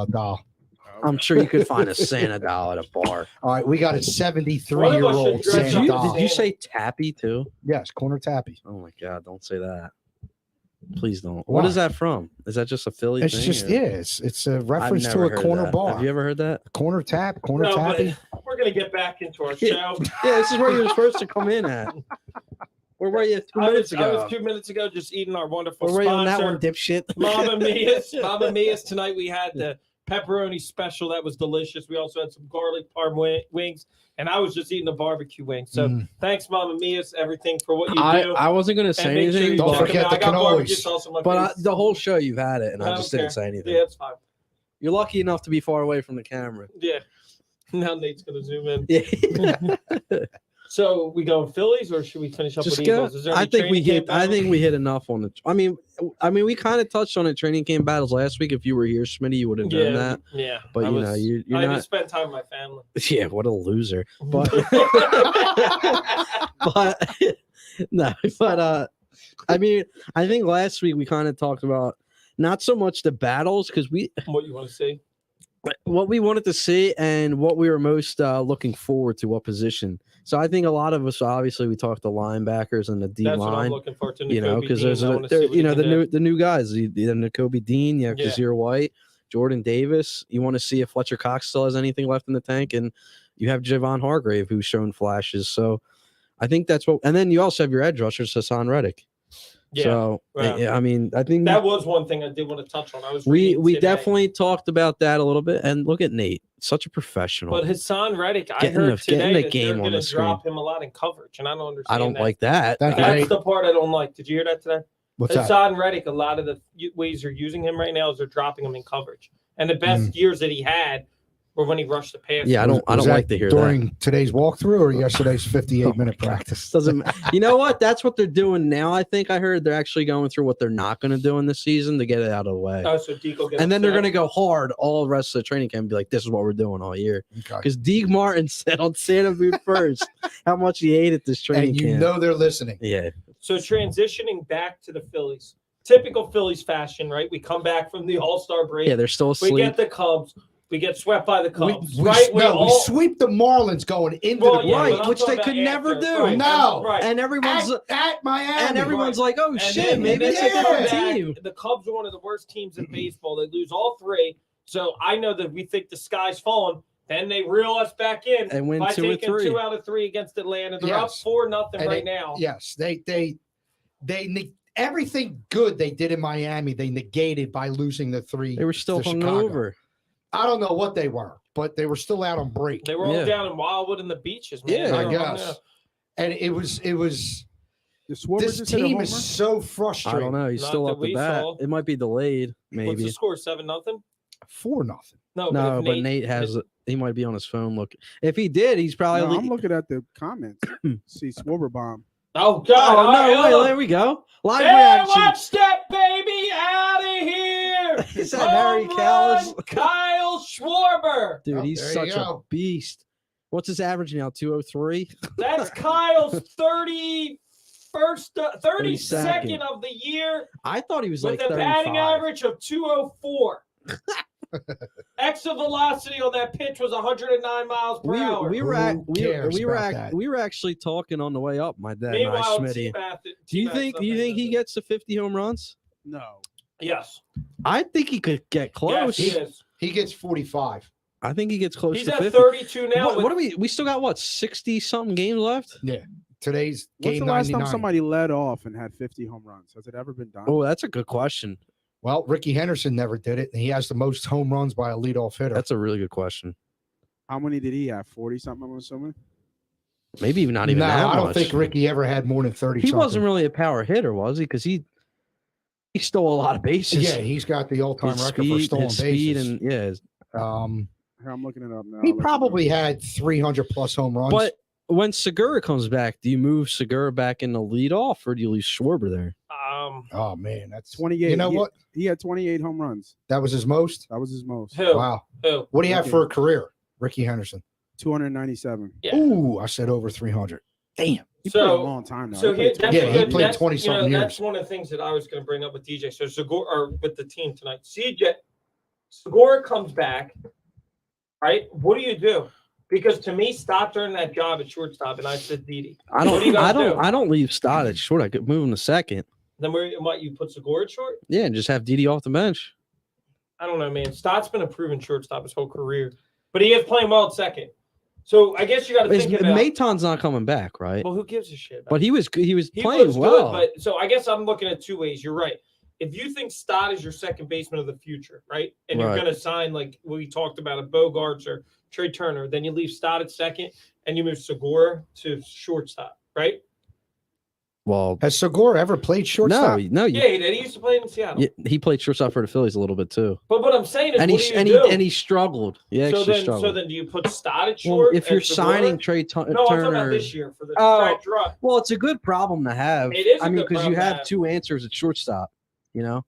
doll. I'm sure you could find a Santa doll at a bar. All right, we got a 73-year-old should dress Santa up. doll. Did you say tappy too? Yes, corner tappy. Oh my God! Don't say that. Please don't. Why? What is that from? Is that just a Philly It's thing? just or- it's a I've reference to never a heard corner that. bar. Have you ever heard that? Corner tappy. No, but we're gonna get back into our show. Yeah, this is where you're supposed to come in at. Where were you 2 minutes I ago? was 2 minutes ago just eating our wonderful Where were you on that sponsor, one, dipshit? Mama Mia's. Mama Mia's tonight. We had the pepperoni special that was delicious. We also had some garlic parm wings, and I was just eating the barbecue wings. So thanks, Mama Mia's, everything for what you do. I wasn't going to say And make sure anything, you Don't check 'em forget out. the I got barbecue cannolis. sauce on my but face. the whole show you've had it, and I don't just care. didn't say anything. Yeah, it's fine. You're lucky enough to be far away from the camera. Yeah. Now Nate's gonna zoom in. Yeah. So we going Phillies, or should we finish up Just with go. Eagles? Is there I any think we training hit. camp I battles? think we hit enough on the. I mean, we kind of touched on the training camp battles last week. If you were here, Smitty, you would have done that. Yeah. But I you know, you're I not. just spent time with my family. Yeah, what a loser. But but no, but I mean, I think last week we kind of talked about not so much the battles because What you want to see? what we wanted to see and what we were most looking forward to, what position. So I think a lot of us, obviously, we talked the linebackers and the D That's what I'm line. looking forward to. You know, because there's I a, wanna see there, what you he know can do. the new guys, the Nakobe Dean, Yeah. Kazir White, Jordan Davis. You want to see if Fletcher Cox still has anything left in the tank, and you have Javon Hargrave who's shown flashes. So I think that's what. And then you also have your edge rushers, Hassan Reddick. Yeah. So yeah. I mean, I think That was one thing I did want to touch on. I was we reading today. definitely talked about that a little bit. And look at Nate, such a professional. But Hassan Reddick, I Getting heard the- getting today the that game they're on going the to screen. drop him a lot in coverage, and I don't understand. I don't that. like that. Thank you, That's Nate. the part I don't like. Did you hear that today? What's that? Hassan Reddick, a lot of the ways they're using him right now is they're dropping him in coverage. And the best years that he had were when he rushed the pass. Yeah, I don't Was like to hear that. during today's walkthrough or yesterday's 58-minute practice? Doesn't you know what? That's what they're doing now. I think I heard they're actually going through what they're not going to do in this season to get it out of the way. Oh, so Deco gets And then they're going upset. to go hard all the rest of the training camp and be like, this is what we're doing all year. Okay. Because Deke Martin said on Santa Boot first how much he hated this training And you camp. know they're listening. Yeah. So transitioning back to the Phillies, typical Phillies fashion, right? We come back from the All-Star break. Yeah, they're still we asleep. get the Cubs. We get swept by the Cubs, We right? we sweep the Marlins going into Well, the yeah, break. but I'm which talking they could about never after, do. right, No. right. And everyone's At Miami. and everyone's like, oh And shit, then maybe they it's a come good back. team. The Cubs are one of the worst teams in baseball. They lose all three. So I know that we think the sky's falling. Then they reel us back in And win by 2 or taking 3. 2 out of 3 against Atlanta. They're Yes. up 4-0 And right now. Yes, they everything good they did in Miami, they negated by losing the 3. They were still to Chicago. hungover. I don't know what they were, but they were still out on break. They were all Yeah. down in Wildwood and the beaches, man. Yeah, They I were hung guess. out. And it was Did Schwarber this just hit a team homer? is so I frustrating. don't know. He's Not still that up the we bat. saw. It might be delayed, What's maybe. the score? 7-0? 4-0. No, No, but Nate has. He might be on his phone. Look, if he did, he's probably. No, I'm looking at the comments. See Schwarber bomb. Oh God! Oh no! Hold on. Wait, there we go. Live Hey, reaction. watch that baby out of here! Is that Harry Home Callis? run, Kyle Schwarber. Dude, Oh, he's there such you a go. beast. What's his average now? 203. That's Kyle's 32nd Second. of the year I thought he was with like a 35. batting average of 204. Exit velocity on that pitch was 109 miles per hour. We were Who cares about that? we were actually talking on the way up. My dad and I, Meanwhile, Smitty. T-Math- Do you T-Math's think up he there. gets to 50 home runs? No. Yes. I think he could get close. Yes, he is. He gets 45. I think he gets close He's to at 50. 32 now. What do we still got? What 60 something games left? Today's What's game the last 99. time somebody led off and had 50 home runs? Has it ever been done? Oh, that's a good question. Well, Ricky Henderson never did it, and he has the most home runs by a leadoff hitter. That's a really good question. How many did he have? 40 something, I'm assuming. Maybe even not even no, that I don't much. think Ricky ever had more than 30. He something. wasn't really a power hitter, was he? Because he stole a lot of bases. Yeah, he's got the all-time his record for stolen his speed bases. and yeah. Here, I'm looking it up now. He I'll let you probably know. had 300 plus home runs. But when Segura comes back, do you move Segura back in the leadoff or do you leave Schwarber there? oh man, that's 28. You know he, what? He had 28 home runs. That was his most. That was his most. Who? Wow. Who? What do you have Ricky. for a career, Ricky Henderson? 297. Yeah. Ooh, I said over 300. Damn. He So- played a long time now. So He played that's Yeah, a he good- played that's- 20-something That's years. one of the things that I was going to bring up with DJ. So Segura, or with the team tonight, Segura comes back, right? What do you do? Because to me, Stott earned that job at shortstop, and I said Didi. I What do you guys do? I don't leave Stott at short. I could move him to second. Then what you put Segura at short? Yeah, and just have Didi off the bench. I don't know, man. Stott's been a proven shortstop his whole career, but he is playing well at second. So I guess you got to think about. Maton's not coming back, right? Well, who gives a shit? About But he was He playing was well. good, but so I guess I'm looking at two ways. You're right. if you think Stott is your second baseman of the future, right? And you're Right. going to sign like we talked about a Bogarts or Trey Turner, then you leave Stott at second and you move Segura to shortstop, right? Well, Has Segura ever played shortstop? no, Yeah, he did. He used to play in Seattle. he played shortstop for the Phillies a little bit too, But what I'm saying is, and what do you do? he struggled. He so actually then, struggled. do you put Stott at Well, short? if you're and Segura? signing Trey no, I'm talking about Turner, this year for the Oh. stretch run. well, it's a good problem to have. It is a I mean, good because you problem to have have. two answers at shortstop. You know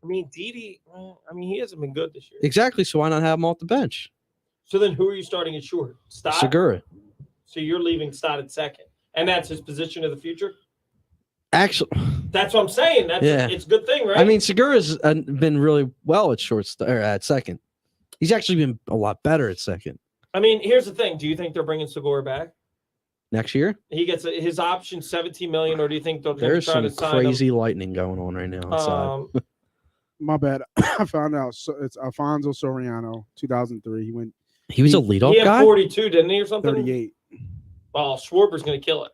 I mean, Didi. I mean, he hasn't been good this year. exactly. So why not have him off the bench? So then, who are you starting at short? Stott. Segura. So you're leaving Stott at second, and that's his position of the future. Actually, That's what I'm saying. It's a good thing, right? I mean, Segura's been really well at shortstop or at second. He's actually been a lot better at second. I mean, here's the thing. Do you think they're bringing Segura back? Next year, He gets his option $17 million, or do you think they'll there's try some to sign crazy lightning going on right now outside. him? My bad. I found out. So it's Alfonso Soriano, 2003. He went He was a leadoff He had guy. 42, didn't he, or something? 38. Oh, Schwarber's going to kill it.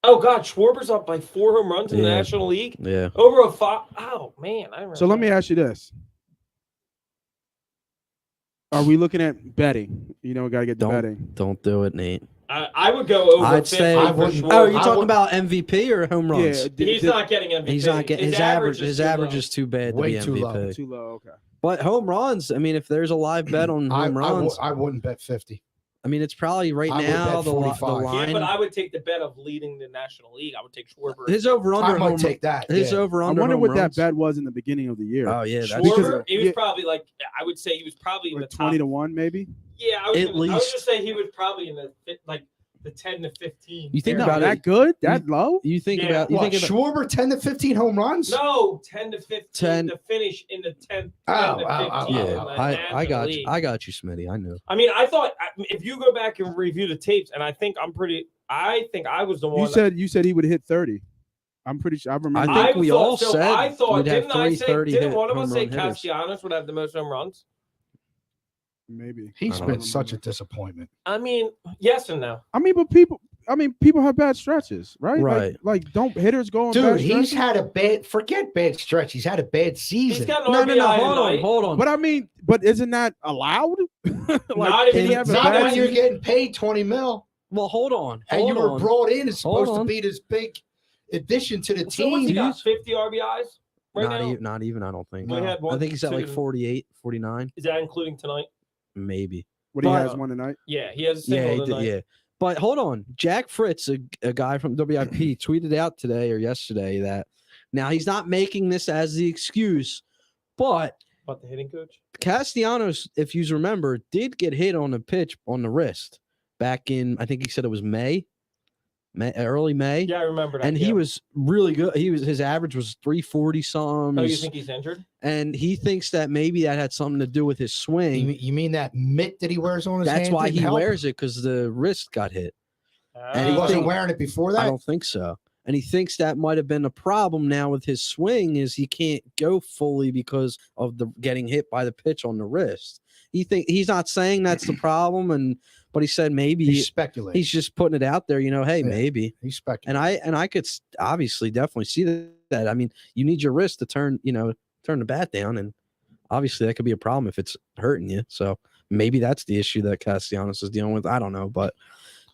Oh, God, Schwarber's up by 4 home runs in the Yeah. National League. Yeah, Over a 5. Oh, man. I remember So let me that. ask you this. Are we looking at betting? You know, we got to get the betting. don't do it, Nate. I would go over I'd 50 say. I for wouldn't- Schwarber. Oh, you're I talking would- about MVP or home runs? Yeah, He's not getting MVP. He's not getting his average. His too average low. is too bad to Way be too low. MVP. too low. Okay. But home runs, I mean, if there's a live bet on home runs, I wouldn't bet 50. I mean, it's probably right I would now bet the 45. line. Yeah, but I would take the bet of leading the National League. I would take Schwarber. His over I under might home. take that. His yeah. over I under. wonder home what that runs. bet was in the beginning of the year. Oh yeah, that's Schwarber, he was yeah. probably like, I would say he was probably in the Like top 20 to 1, maybe. Yeah, I was At gonna, I was least. just say he was probably in the 10 to 15. You think area. about that it. good? That low? You think Yeah. about. You What, think about. Schwarber 10 to 15 home runs? No, 10 to 15 10. to finish in the 10 to 15. Yeah, in the I National got League. you. I got you, Smitty. I knew. I mean, I thought if you go back and review the tapes, and I think I was the one. You said he would hit 30. I'm pretty sure. I remember. I think we all said I thought we'd have didn't I say 330 didn't one of home us say run hitters. Castellanos would have the most home runs? maybe. He's I been don't such a disappointment. I mean, yes and no. I mean, but people have bad stretches, right? Right. Like don't hitters go on Dude, bad he's stretches? had a bad, forget bad stretch. He's had a bad He's season. got an No, RBI no. a Hold on. night. Hold on. But I mean, but isn't that allowed? Not if can you- he have a not Not bad when you're season? getting paid 20 mil Well, hold on. and Hold you were on. brought in as Hold supposed to on. be this big addition to the So what's he team. got? 50 RBIs right not, now. not even. I don't think. We had I one, think he's at like two. 48, 49, Is that including tonight? maybe. What he But- has one tonight? Yeah, he has a Yeah, single he did, tonight. yeah. But hold on, Jack Fritz, a guy from WIP, tweeted out today or yesterday that now he's not making this as the excuse, but About the hitting coach. Castellanos, if you remember, did get hit on the pitch on the wrist back in, I think he said it was early May. Yeah, I remember that. And he was really good. His average was 340 some. Oh, you think he's injured? And he thinks that maybe that had something to do with his swing. You mean that mitt that he wears on his That's hand why didn't he help? wears it, because the wrist got hit. And And he he wasn't think- wearing it before I that? don't think so. And he thinks that might have been a problem now with his swing, is he can't go fully because of the getting hit by the pitch on the wrist. He's not saying that's the problem, but he said maybe He's speculating. he's just putting it out there. Hey, Yeah. maybe. He's speculating. And I could obviously definitely see that. I mean, you need your wrist to turn the bat down, and obviously that could be a problem if it's hurting you. So maybe that's the issue that Castellanos is dealing with. I don't know, but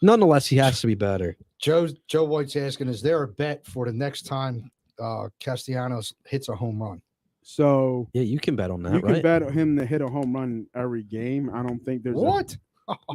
nonetheless, he has to be better. Joe White's asking, is there a bet for the next time Castellanos hits a home run? So Yeah, you can bet on that, you can right? bet him to hit a home run every game. I don't think there's What?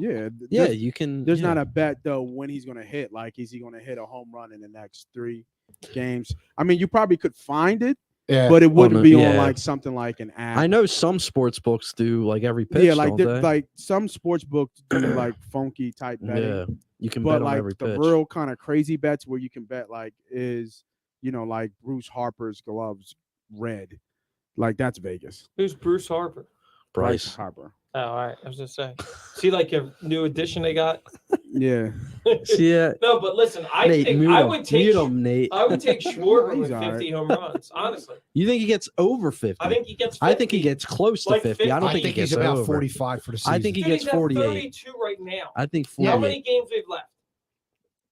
Yeah, Yeah, you can. There's yeah. not a bet though when he's going to hit. Like, is he going to hit a home run in the next 3 games? I mean, you probably could find it, Yeah. but it wouldn't be on yeah. like something like an app. I know some sports books do like every pitch. Yeah, like don't they? like some sports books do like funky type betting. Yeah, you can But bet on like every the pitch. real kind of crazy bets where you can bet like is like Bruce Harper's gloves red, like that's Vegas. Who's Bruce Harper? Bryce. Harper. Oh, all right. I was just saying. See, like a new addition they got. Yeah, Yeah, No, but listen, I Nate, think mute I him. would take. Mute him, Nate. I would take Schwarber He's with all 50 home runs. Honestly, You think he gets over 50? I think he gets. 50. I think he gets close to Like 50. I don't I think, think he gets he's about over. 45 for the season. I think he Dude, gets he's at 48. 32 right now. I think How 48. many games we've left?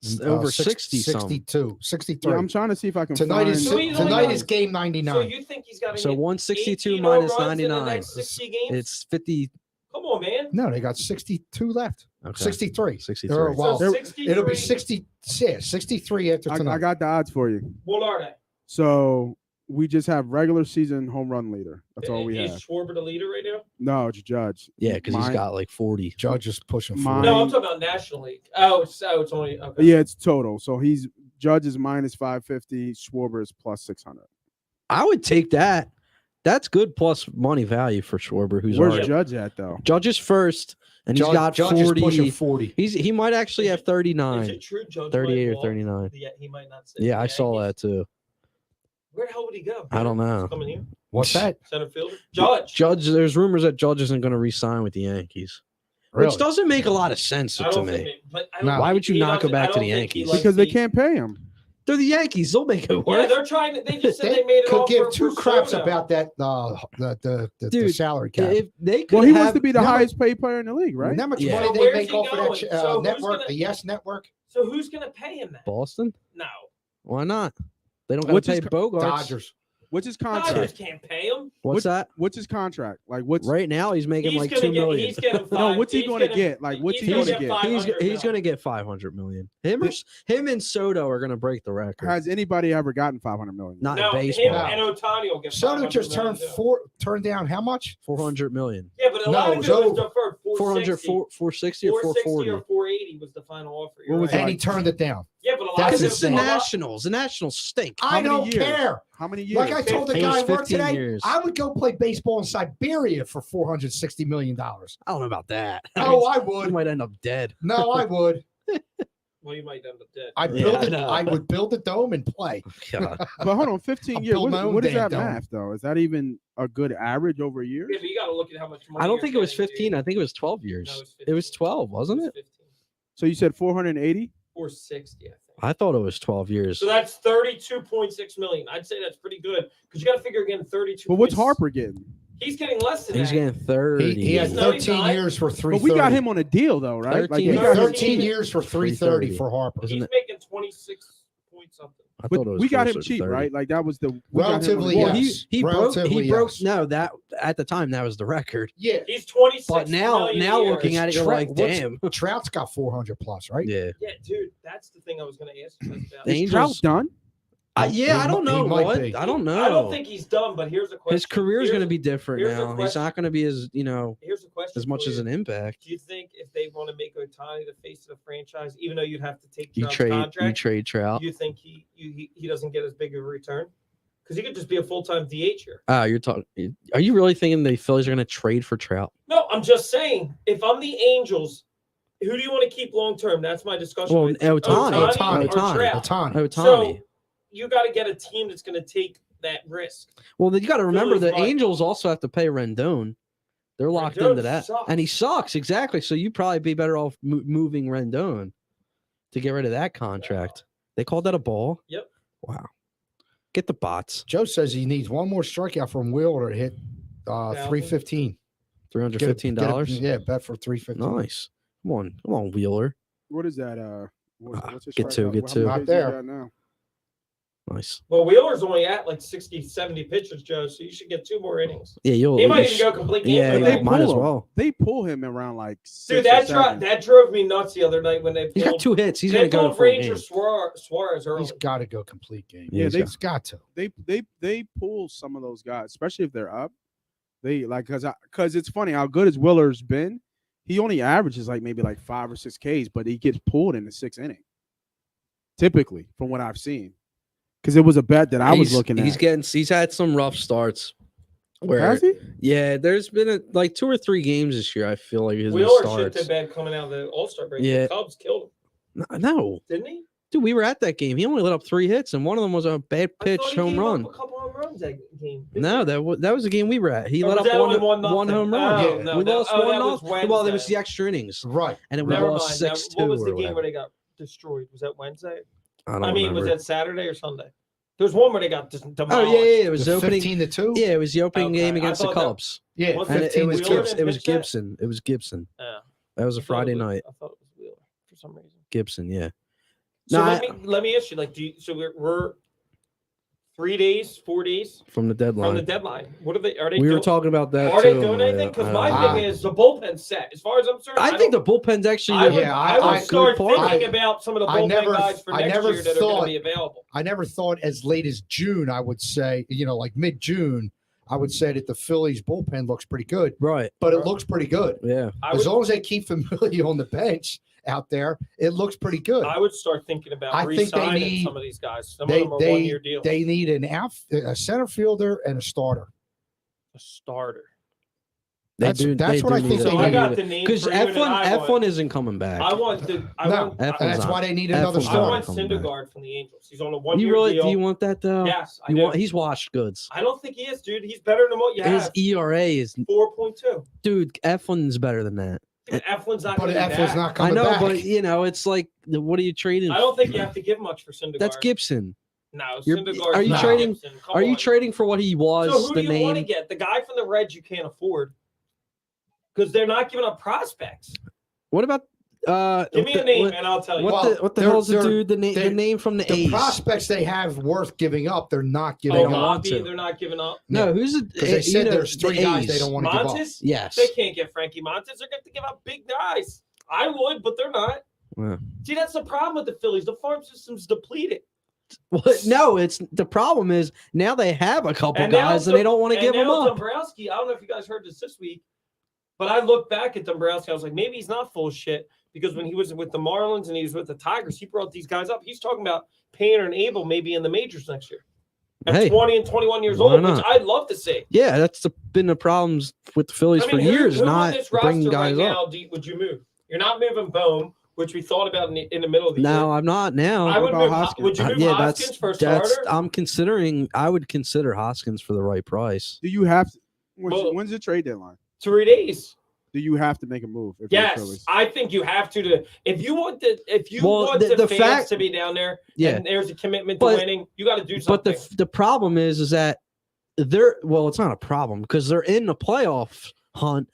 It's over 60 something. 62, 63. Yeah, I'm trying to see if I can Tonight is So he's only tonight got- is game 99. So you think he's got to So hit 162 18 home minus runs in the 99. next 60 games? It's 50. Come on, man. No, they got 62 left. Okay. 63. 63. Or, well, So 63. it'll be 63 after tonight. I got the odds for you. What are they? So we just have regular season home run leader. That's all we Is have. Schwarber the leader right now? No, it's Judge. Yeah, because he's Mine- got like 40. Judge is pushing for Mine- No, I'm talking about National League. Oh, it's only okay. Yeah, it's total. So he's Judge is minus 550. Schwarber is plus 600. I would take that. That's good plus money value for Schwarber, who's Where's already Judge at though? Judge is first, and he's got Judge is 40. pushing 40. He might actually have Is 39, it true Judge 38 might or walk? 39. Yeah, he might not say. Yeah, I saw that too. Where the hell would he go? I don't know. He's coming here. What's that? Center fielder. Judge. Judge, there's rumors that Judge isn't going to re-sign with the Yankees, Really? which doesn't make a lot of sense I to don't me. think but I No. don't Why think would you he not go doesn't- back I to the don't think he Yankees? likes Because they the- can't pay him. They're the Yankees. They'll make it Yeah, work. they're trying to. They just said They they made it could offer give two for craps Soto. about that. The Dude, salary cap. if they could Well, he have, wants to be the no, highest paid player in the league, right? You know how much Yeah. money So they where's make he off of going? that So who's network, gonna- the Yes Network? So who's going to pay him that? Boston. No, Why not? They don't got What's to pay his Bogarts. Dodgers. What's his Dodgers contract? can't pay him. What's that? What's his contract? Like what's Right now, he's making He's like gonna 2 get. million. He's getting No, five. what's he he's gonna getting- get? Like, what's he's he gonna gonna get? get? 500 He's going to million. get 500 million. Him and Soto are going to break the record. has anybody ever gotten 500 million? Not No, in him baseball. and Otani will get. Soto 500 just million turned too. down how much? 400 million. Yeah, but a lot No, of it so was deferred. 400, 460 or 460 440. or 480 was the final offer. What was right. And he turned it down. Yeah, but a lot That's Because of it's the a lot- Nationals. The Nationals stink. I many don't years? care. How many years? Like I told the It was guy I worked 15 today, years. I would go play baseball in Siberia for $460 million. I don't know about that. Oh, I You would. might end up dead. No, I would. Well, you might end up dead. I'd Yeah, build I it. know. I would build a dome and play. God. But hold on, 15 I'll years. build my own What is damn that dome. math though? Is that even a good average over years? Yeah, but you got to look at how much money. I don't you're think it was getting, 15. dude. I think it was 12 years. No, it was It was 15. 12, wasn't was it? 15. So you said 480? 460, I think. I thought it was 12 years. So that's 32.6 million. I'd say that's pretty good because you got to figure again 32. But what's Harper getting? He's getting less than He's that. getting 30. He had He's 13 99. years for But 330. we got him on a deal though, right? 13 He we got got him, 13 years for 330 for Harper. Isn't He's it? making 26 point something. I but thought it was we got him closer to cheap, 30. right? Like that was the we got him on a Relatively, deal. Well, yes. he broke. Relatively, He broke. yes. No, that at the time that was the record. Yeah. He's 26. But now million a now year. looking at it, you're Trout- like, what's- damn. Trout's got 400 plus, right? Yeah. Yeah, dude, that's the thing I was going to ask you about. The Is Trout Angels- done? Yeah, I don't He know might what. be. I don't know. I don't think he's done, but here's a question. his career is going to Here's- be different here's a now. He's question. not going to be as Here's a question. as much for as you. an impact. Do you think if they want to make Otani the face of the franchise, even though you'd have to take You Trout's trade contract, Trout. you think he doesn't get as big of a return? Because he could just be a full-time DH here. You're talking. Are you really thinking the Phillies are going to trade for Trout? No, I'm just saying, if I'm the Angels, who do you want to keep long-term? That's my discussion. Well, with Otani. Otani or Trout. Otani. Otani. So you got to get a team that's going to take that risk. Well, then you got to remember Phillies the might. Angels also have to pay Rendon. They're locked Rendon into that, sucks. and he sucks exactly. So you'd probably be better off moving Rendon to get rid of that contract. They called that a ball. Yep. Wow. Get the bots. Joe says he needs one more strikeout from Wheeler to hit 315. $315. Yeah, bet for 315. Nice. Come on, Wheeler. What is that? What's his get two, strikeout? get How two. many Not days there. he got now? Nice. Well, Wheeler's only at like 60, 70 pitches, Joe, so you should get 2 more innings. Yeah, you'll. He might even go complete game. Yeah, for But yeah, that. might as pull him. well. They pull him around like 6 Dude, or 7. that drove me nuts the other night when they He's got pulled, 2 hits. He's they going to go pulled to full Ranger game. Suarez early. He's got to go complete game. Yeah, Yeah, He's got to. They pull some of those guys, especially if they're up. They like because it's funny how good as Willer's been. He only averages like maybe like 5 or 6 Ks, but he gets pulled in the 6th inning. Typically, from what I've seen, because it was a bet that I was looking at. He's had some rough starts. Where Has he? Yeah, there's been like 2 or 3 games this year. I feel like his Wheeler shit starts. the bed coming out of the All-Star break. Yeah. The Cubs killed him, No, didn't he? dude, we were at that game. He only lit up 3 hits, and one of them was a bad I pitch thought he home gave up run. a couple home runs that game. No, that was the game we were at. He Or lit was up that only one 1-0? home run. Oh, Yeah. no, We that- lost oh, 1 that was off. Well, there was Wednesday. the extra innings, Right. and it we Never lost mind. Now, 6-2. what was the or game whatever. where they got destroyed? Was that Wednesday? I don't I mean, was remember. that Saturday or Sunday? There's one where they got demolished. Oh yeah, it was The the opening. 15-2? Yeah, it was the opening Okay, game I against the thought that- Cubs. Yeah, Was And it 15 was to Wheeler 2. Gibson. didn't It was pitch that? Gibson. It was Gibson. Yeah. That was a I thought it Friday was- night. I thought it was Wheeler for some reason. Gibson, yeah. So No, let me ask you, like, so we're 3 days, 4 days from the deadline. from the deadline. What are they? Are they? We were doing, talking about that. Are too, they doing anything? Because I my don't thing know. is the bullpen's set. As far as I'm concerned, I think the bullpen's actually. I would, Yeah, I would I- start good part. thinking about some of the I bullpen never- guys for I next never year that are going to thought- be available. I never thought as late as June, I would say, like mid-June, I would say that the Phillies bullpen looks pretty good, Right. but it looks pretty good. Yeah. As long as they keep Familia on the bench out there, it looks pretty good. I would start thinking about I think they re-signing need- some of these guys. Some of them are one-year deals. They need a center fielder and a starter. A starter. That's what I think So they I need. got the name because for you, and I F1 want- isn't coming back. I want the. I No, want. F1's That's not. why they need another F1's I not want coming back. Syndergaard from the Angels. He's on a one-year You really deal. do you want that though? Yes, I You do. want? He's washed goods. I don't think he is, dude. He's better than what you His have. ERA is 4.2. dude. F1's better than that. F1's not But going to be F was back. not I coming know, back. but it's like, what are you trading? I don't think you have to give much for Syndergaard. That's Gibson. No, You're- Syndergaard. are you trading- Are you trading for what he was? So who the do you want to name. get? The guy from the Reds you can't afford because they're not giving up prospects. What about? Give me a name and I'll tell you. Well, What the they're- hell's the they're- dude? The name from the the A's. prospects they have worth giving up, they're not giving they Oh, don't up. want Hoppy, to. they're not giving up. No, who's it? Because they said there's the 3 guys they A's. don't want to give up. Montes? Yes. They can't get Frankie Montes. They're going to give up big guys. I would, but they're not. Yeah. See, that's the problem with the Phillies. The farm system's depleted. Well, no, it's the problem is now they have a couple And now guys and they don't want to and give them now up. Dombrowski, I don't know if you guys heard this week, but I looked back at Dombrowski. I was like, maybe he's not full of shit because when he was with the Marlins and he was with the Tigers, he brought these guys up. He's talking about Painter and Abel maybe in the majors next year at Hey, 20 and 21 years why old, not? which I'd love to see. Yeah, that's been the problems with the Phillies for years, who not on this bringing roster guys right up. now would you move? You're not moving Bohm, which we thought about in the middle of the year. No, I'm not now. I would about move. Hoskins? Would you move yeah, Hoskins for a that's starter? I'm considering. I would consider Hoskins for the right price. Do you have to? Well- When's the trade deadline? 3 days. Do you have to make a move? If you're the Yes, Phillies? I think you have to. If you want Well, the the fans fact- to be down there, Yeah. and there's a commitment to But- winning, you got to do But something. the problem is that it's not a problem because they're in the playoff hunt,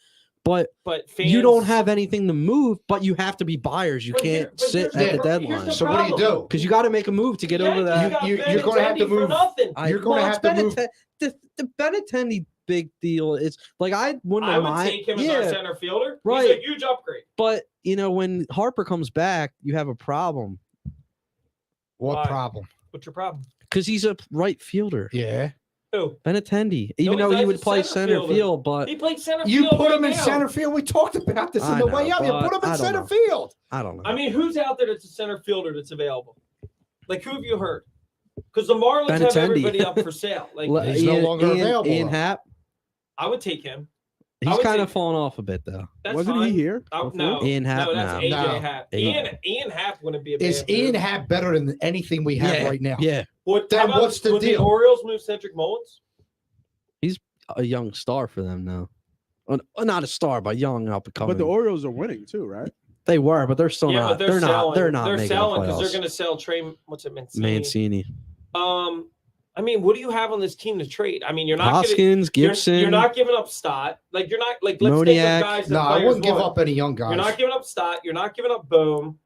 but but fans, you don't have anything to move. But you have to be buyers. You But can't but sit here's at the here's deadline So what do you do? because you got to make a move to get over that. got you're gonna have to Benintendi for move- nothing. You're gonna have to move. The Benintendi big deal is like I wouldn't I have would mind. take him as our center fielder. Right. He's a huge upgrade. But when Harper comes back, you have a problem What Why? problem? What's your problem? because he's a right fielder. Yeah. Who? Benintendi, even he's though not. he He's would a play center center fielder. field, but He played center You field. put right him in now. center field. We talked about this I in the know, way out. You but put him I in don't center know. field. I don't know. I mean, who's out there that's a center fielder that's available? Like, who have you heard? Because the Marlins have Benintendi. everybody up for sale. Like, He's no longer available, Ian though. Happ, I would take him. I he's would kind of take- fallen off a bit though. That's Wasn't fine. he here? Oh, before? no, Ian Happ, no, that's no. AJ No. Happ. Ian- Ian Happ wouldn't be a Is bad Ian move. Happ better than anything we have right now? Yeah, What, Then how about- what's the would deal? The Orioles move Cedric Mullins? a young star for them now. Not a star, but young up and coming. But the Orioles are winning too, right? They were, but they're still Yeah, not. but They're not. selling. They're not They're making selling the because they're playoffs. going to sell Trey. What's it, Mancini? Mancini, I mean, what do you have on this team to trade? I mean, you're not gonna, Hoskins, Gibson. You're not giving up Stott. Like you're not like let's think Moniak. of guys that No, I players wouldn't give want. up any young guys. You're not giving up Stott. You're not giving up Bohm.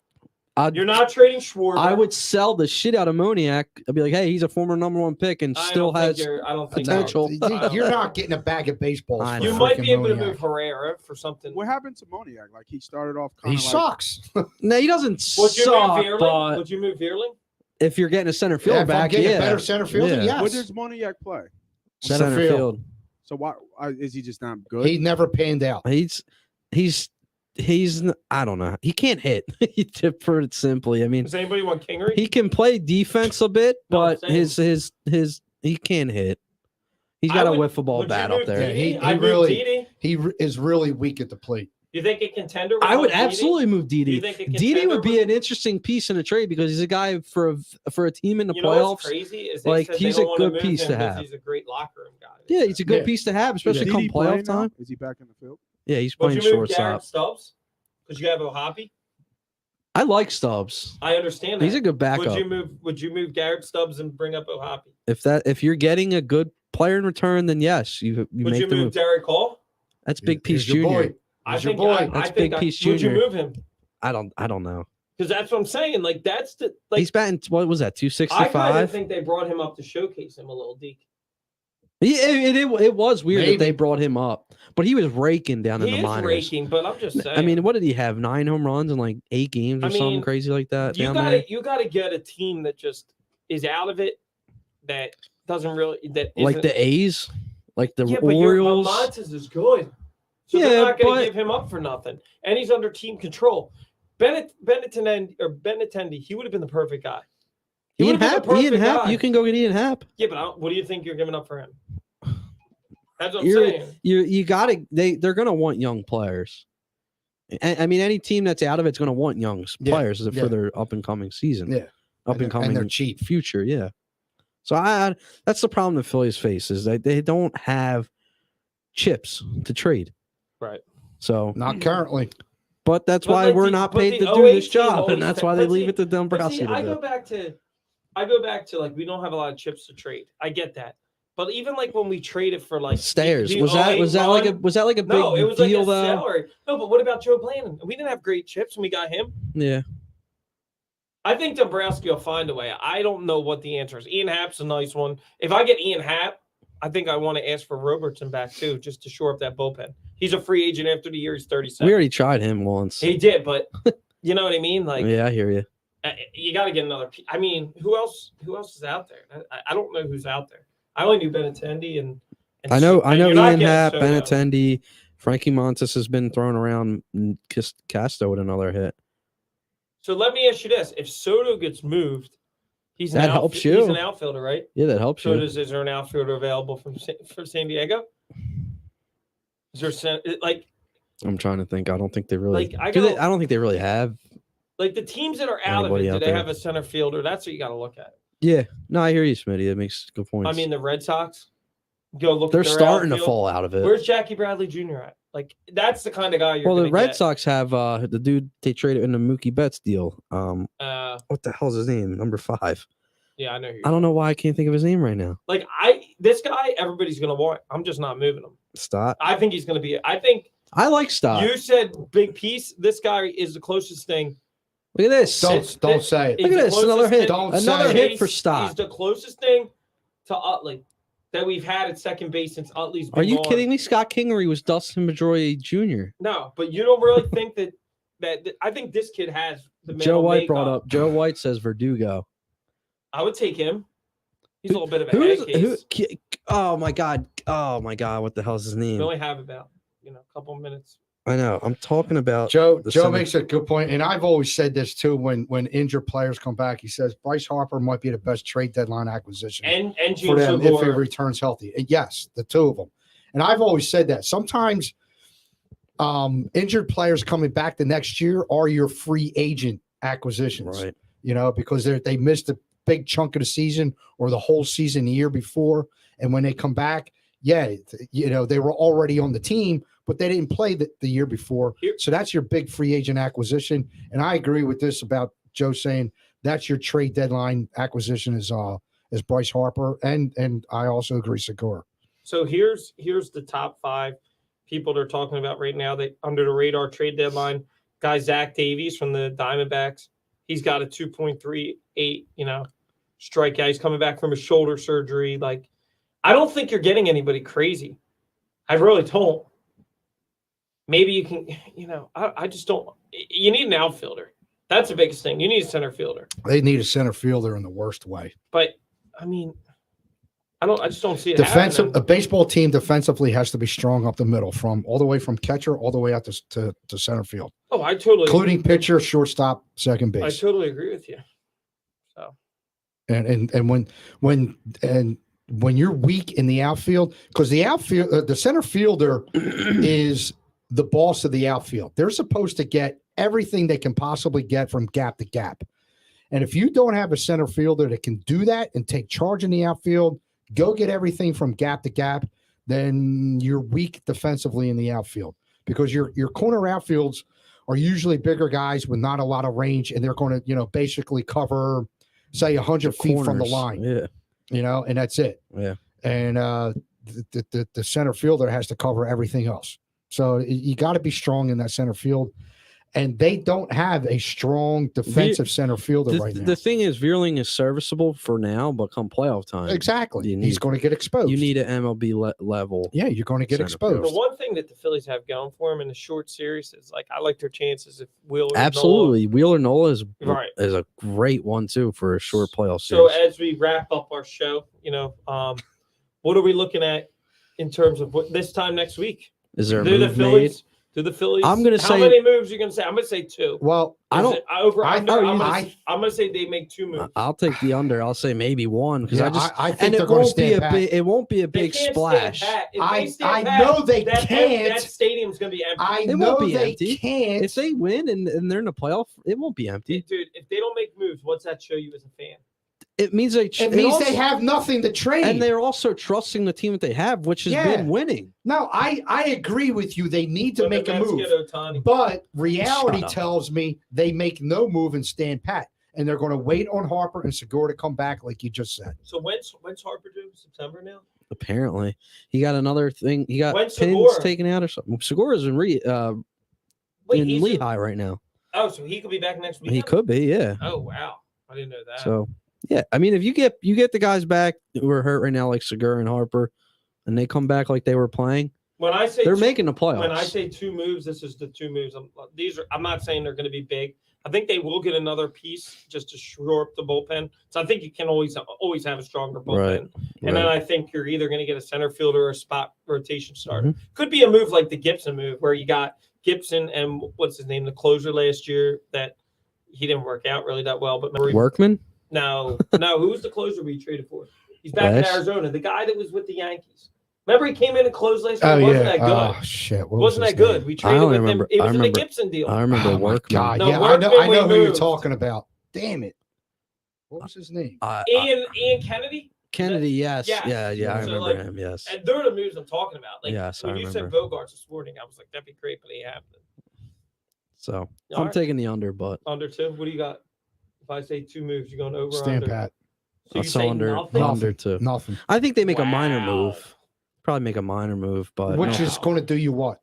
I'd- You're not trading Schwarber. I would sell the shit out of Moniak. I'd be like, hey, he's a former #1 pick and I still don't think has. you're- I don't think potential. You're not getting a bag of baseballs. I for know. You might freaking be able to Moniak. move Herrera for something. What happened to Moniak? Like he started off He kind of like sucks. No, he doesn't Would you suck. move Veerling? But Would you move Veerling? if you're getting a center Yeah, field if I'm back, getting yeah, a better center fielder, Yeah. yes. What does Moniak play? center field. So why is he just not good? He never panned out. He's I don't know. He can't hit. To put it simply, I mean, Does anybody want Kingery? he can play defense a bit, No, I'm but saying- his he can't hit. He's I got a would- wiffle ball would you bat move up there. Yeah, he I'd move really- Didi. Is really weak at the plate. You think a contender? I would want Didi? absolutely move Do you Didi. think a Didi contender would be an interesting piece in a trade because he's a guy for a team in the You know what's playoffs. crazy is they Like, said he's they a don't wanna good move piece him to because have. He's a great locker room guy. Yeah, he's a good Yeah. piece to have, Is especially come Didi playing playoff now? time. Is he back in the field? Yeah, he's Would playing you move shortstop. Garrett Stubbs? Because you have O'Hoppy. I like Stubbs. I understand that. He's a good backup. Would you move Garrett Stubbs and bring up O'Hoppy? If you're getting a good player in return, then yes, you Would make you the move move. Derek Hall? That's Big Piece Here's your Junior. boy. I Here's your think boy. I That's think Big I- Piece Would you Junior. move him? I don't know. Because that's what I'm saying. Like that's the like. He's batting. What was that? I kind 265. of think they brought him up to showcase him a little, Deke. It was weird Maybe. that they brought him up, but he was raking down in He the is minors. raking, but I'm just saying. I mean, what did he have? 9 home runs in like 8 games or I something mean, crazy like that. you down gotta there? you gotta get a team that just is out of it, that doesn't really that Like isn't- the A's, like the yeah, Orioles. but Montes is good, so Yeah, they're not gonna but- give him up for nothing, and he's under team control. Benintendi, he would have been the perfect guy. He Ian would've been the Happ. perfect Ian Happ. guy. You can go get Ian Happ. Yeah, but what do you think you're giving up for him? That's what I'm You're- saying. You gotta. They're gonna want young players. I mean, any team that's out of it's gonna want young Yeah, players for yeah. their up and coming season. Yeah. Up and And coming they're cheap. future. Yeah. So that's the problem the Phillies face is that they don't have chips to trade. Right. So, Not currently. but that's But why like we're the- not but paid the to do 08 this team job, always and that's had- why they but leave see- it to But see, Dombrowski I to go do. back to like we don't have a lot of chips to trade. I get that, but even like when we traded for like Stairs the was that 08 like a run- was that like a big no, it was like deal a though? salary. No, but what about Joe Blanton? We didn't have great chips when we got him. Yeah. I think Dombrowski will find a way. I don't know what the answer is. Ian Happ's a nice one. If I get Ian Happ, I think I want to ask for Robertson back too, just to shore up that bullpen. He's a free agent after the year. He's 37. We already tried him once. He did, but you know what I mean? Like, Yeah, I hear you. you got to get another. I mean, who else is out there? I don't know who's out there. I only knew Benintendi and I know you're not Ian getting Happ, Soto. Benintendi, Frankie Montes has been thrown around. And Casto with another hit. So let me ask you this: if Soto gets moved, he's That helps you. He's an outfielder, right? Yeah, that helps So you. is there an outfielder available from San Diego? Is there like I'm trying to think. I don't think they really. Like, I don't think they really have. the teams that are out Anybody of it? out Do they there? have a center fielder? That's what you got to look at. Yeah. No, I hear you, Smitty. That makes good points. I mean, the Red Sox. Go look. they're at their starting to outfield. fall out of it. Where's Jackie Bradley Jr. at? Like that's the kind of guy you're. Well, the gonna Red get. Sox have the dude they traded in the Mookie Betts deal. What the hell's his name? Number 5. Yeah, I know. Who I don't know why I can't think of his name right now. Like this guy, everybody's gonna want. I'm just not moving him. Stott. I think he's gonna be. I think I like Stott. you said big piece. This guy is the closest thing. Look at this. Don't say it. He's Look at the this. Another closest hit. thing- Don't Another say hit for He's Stott. the closest thing to Utley that we've had at second base since Utley's been Are you gone. kidding me? Scott Kingery was Dustin Pedroia Jr. No, but you don't really think that I think this kid has the Joe mental White brought makeup. up. Joe White says Verdugo. I would take him. He's a little bit of a Who's head case. Oh my god. Oh my god. What the hell's his We name? only have about a couple minutes. I know. I'm talking about Joe the Joe center- makes a good point, and I've always said this too. When injured players come back, he says Bryce Harper might be the best trade deadline acquisition And for Gene them if he Segura. returns healthy. And yes, the two of them. And I've always said that sometimes injured players coming back the next year are your free agent acquisitions. Right. Because they missed a big chunk of the season or the whole season the year before, and when they come back, they were already on the team, but they didn't play the year before. So that's your big free agent acquisition. And I agree with this about Joe saying that's your trade deadline acquisition is Bryce Harper, and I also agree Segura. So here's the top 5 people they're talking about right now that under the radar trade deadline. Guy Zach Davies from the Diamondbacks. He's got a 2.38, strikeout. He's coming back from a shoulder surgery. Like, I don't think you're getting anybody crazy. I really don't. Maybe you can, I just don't. You need an outfielder. That's the biggest thing. You need a center fielder. They need a center fielder in the worst way. But I mean, I just don't see it. Defensive, happening. a baseball team defensively has to be strong up the middle, from all the way from catcher all the way out to center field, Oh, I totally, including pitcher, shortstop, second I base. totally agree with you. So And when you're weak in the outfield, because the outfield, the center fielder is the boss of the outfield. They're supposed to get everything they can possibly get from gap to gap. And if you don't have a center fielder that can do that and take charge in the outfield, go get everything from gap to gap, then you're weak defensively in the outfield, because your corner outfields are usually bigger guys with not a lot of range, and they're going to, basically cover, say, 100 feet from the corners. line, Yeah. and that's it. Yeah. And the center fielder has to cover everything else. So you got to be strong in that center field. and they don't have a strong defensive center fielder right now. The thing is, Veerling is serviceable for now, but come playoff time, Exactly. you He's need- going to get exposed. you need an MLB level. Yeah, you're going to get center exposed. The one thing that the Phillies have going for them in the short series is like I like their chances if Wheeler Absolutely, Wheeler Nola Right. is a great one too for a short playoff So series. as we wrap up our show, what are we looking at in terms of what this time next week? Is there a Do the move made? Phillies? Do the Phillies? I'm gonna how say- many moves are you gonna say? I'm gonna say 2. Well, I Is don't. it over. I- Under? I'm I- gonna say they make 2 moves. I'll take the under. I'll say maybe 1 because yeah, I just I think and they're it going to won't be stand a pat. big. It won't be a They big can't splash. stand pat. If I- they stand I pat, know they that can't. That stadium's gonna be empty. I It know won't be they empty. can't. If they win and they're in the playoff, it won't be empty. Dude, if they don't make moves, what's that show you as a fan? It means they. it means they have nothing to trade. and they're also trusting the team that they have, which has Yeah. been winning. No, I agree with you. They need to So the make a Mets move. get Ohtani. But reality Shut up. tells me they make no move and stand pat. And they're going to wait on Harper and Segura to come back, like you just said. So when's Harper due? September now? Apparently, he got another thing. He got When's pins Segura? taken out or something. Segura's in Wait, in he's Lehigh right now. Oh, so he could be back next week. He could be, yeah. Oh wow, I didn't know that. So yeah, I mean, if you get the guys back who are hurt right now, like Segura and Harper, and they come back like they were playing, when I say they're two- making the playoffs. when I say 2 moves, this is the 2 moves. I'm not saying they're going to be big. I think they will get another piece just to shore up the bullpen. So I think you can always have a stronger bullpen. Right, And then I think you're either going to get a center fielder or a spot rotation starter. Mm-hmm. Could be a move like the Gibson move, where you got Gibson and what's his name, the closer last year that he didn't work out really that well. But remember, Workman. no, who was the closer we traded for? He's back Flash? in Arizona. The guy that was with the Yankees. Remember, he came in and closed last year. Oh, Wasn't yeah. that good? Oh, shit. What Wasn't was that his good? name? We I traded don't with remember. him. It I was in the remember. Gibson deal. I remember Oh, my Workman. God. No, Yeah, Workman I know we who you're moved. talking about. Damn it. What was his name? Ian Kennedy. Kennedy, yes, Yes. yeah, I So, remember like, him. Yes, And they're the moves I'm talking about. Like Yes, I when you said remember. Bogarts this morning, I was like, that'd be great, but he happened. so All I'm right. taking the under, but Under 2. What do you got? If I say 2 moves, you going over or Stand under? pat. So I'll you say say under, nothing? under too. Nothing. I think they make a minor Wow. move. Probably make a minor move, but Which no, is going to do you what?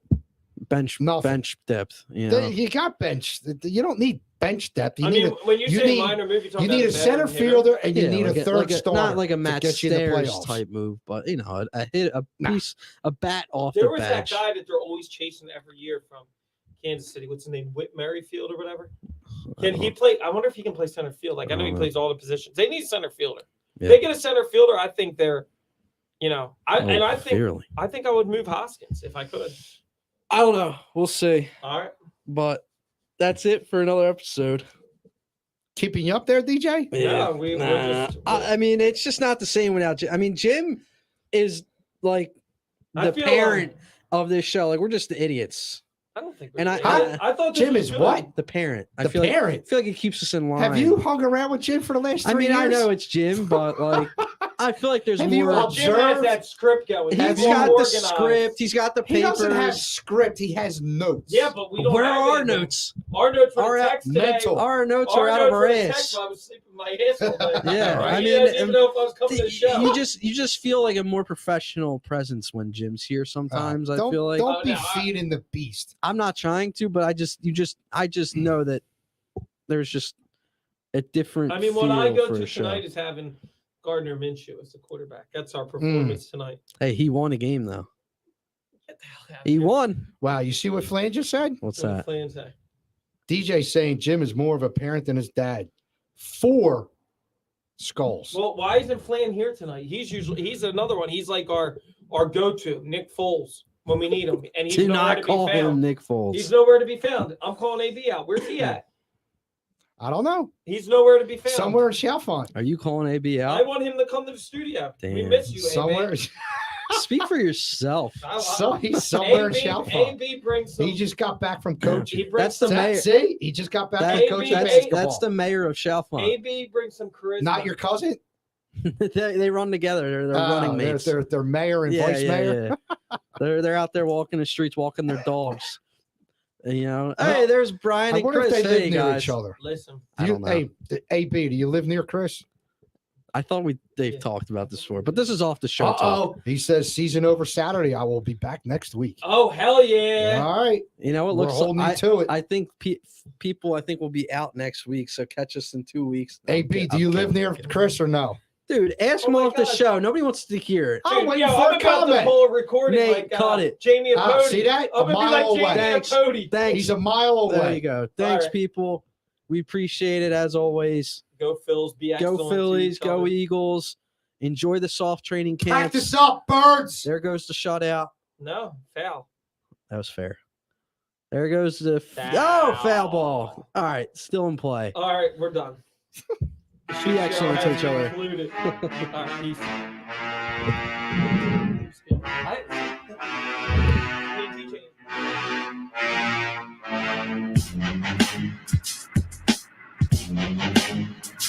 bench nothing. depth. You know, You got bench. You don't need bench depth. You I need mean, when you you say need- minor move, you're talking you need a about center veteran hitter? fielder and you Yeah, need like a third starter. not like a to Matt get you in the Stairs playoffs. type move, but you know, a hit, a Nah. piece, a bat off There the was bench. that guy that they're always chasing every year from Kansas City. What's his name? Whit Merrifield or whatever. Can he play? I wonder if he can play center field. Like I know he plays all the positions. They need center fielder. Yeah. They get a center fielder. I think they're, Oh, I think Veerling. I would move Hoskins if I could. I don't know. We'll see, All right. but that's it for another episode. Keeping you up there, DJ? Yeah, we're just- I mean, it's just not the same without Jim. I mean, Jim is like I the feel parent of this show. Like we're just the idiots. I don't think. And we're- I- I thought this Jim was is good. what? The parent. I The feel parent? Like, I feel like it keeps us in line. Have you hung around with Jim for the last 3 I mean, years? I know it's Jim, but like, I feel like there's Have you more. Well, Jim has observed? that script going. He's He's got the organized. script. He's got the He papers. doesn't have script. He has notes. Yeah, but we don't. Where have are our anything. notes? Our notes were Our text today. mental. Our notes are out of our notes were text ass. while I was sleeping my ass off. Yeah, Right? I He mean, doesn't even know if I was coming to the show. you just feel like a more professional presence when Jim's here. Sometimes I don't, feel like don't be Oh, no, feeding the beast. I'm not trying to, but I just know that there's just a different. I mean, what I feel go for to the show. tonight is having Gardner Minshew as the quarterback. That's Hmm. our performance tonight. Hey, he won a game though. Get the hell out of He here. won. Wow, you see what Flan just said? What's What did that? Flan say? DJ saying Jim is more of a parent than his dad. 4 skulls. Well, why isn't Flan here tonight? He's another one. He's like our go-to, Nick Foles, when we need him, and he's Do nowhere not to be call him found. Nick Foles. He's nowhere to be found. I'm calling AB out. Where's he at? I don't know. He's nowhere to be found. Somewhere in Chalfont. Are you calling AB I out? want him to come to the studio. We Damn. miss you, Somewhere. AB. Speak for yourself. He's somewhere in AB, Chalfont. AB brings some. He just got back from coaching. He brings That's the some. mayor. See, he just got back That- from coaching that's- basketball. That's the mayor of Chalfont. AB brings some charisma. Not your cousin. they run together. They're running mates. They're mayor and vice mayor. Yeah. they're out there walking the streets, walking their dogs. You know, hey, there's Brian I and wonder Chris. if they live Hey near guys. each other. Listen, I don't know. Hey, AB, do you live near Chris? I thought they've talked about this before, but this is off the show talk. Uh-oh. He says season over Saturday. I will be back next week. Oh, hell yeah. All right. You know, it We're looks holding like you to it. I think people will be out next week, so catch us in 2 weeks. No, AB, do you live near Chris or no? Dude, ask him my off the God. show. Nobody wants to hear it. I'm Dude, waiting yo, for I'm a about to comment. pull a recording Nate, like cut it. Jamie and Cody. See that? I'm A gonna be mile like away. Jamie and Cody. Thanks. He's a mile There you away. go. Thanks, right. people. We appreciate it as always. Go Phils. Be excellent. Go to Phillies. each Go other. Eagles. Enjoy the soft training camps. Practice up, birds. There goes the shutout. No, foul. That was fair. There goes the Foul. foul ball. All right, still in play. All right, we're done. Be excellent to each other. Included. All right, peace.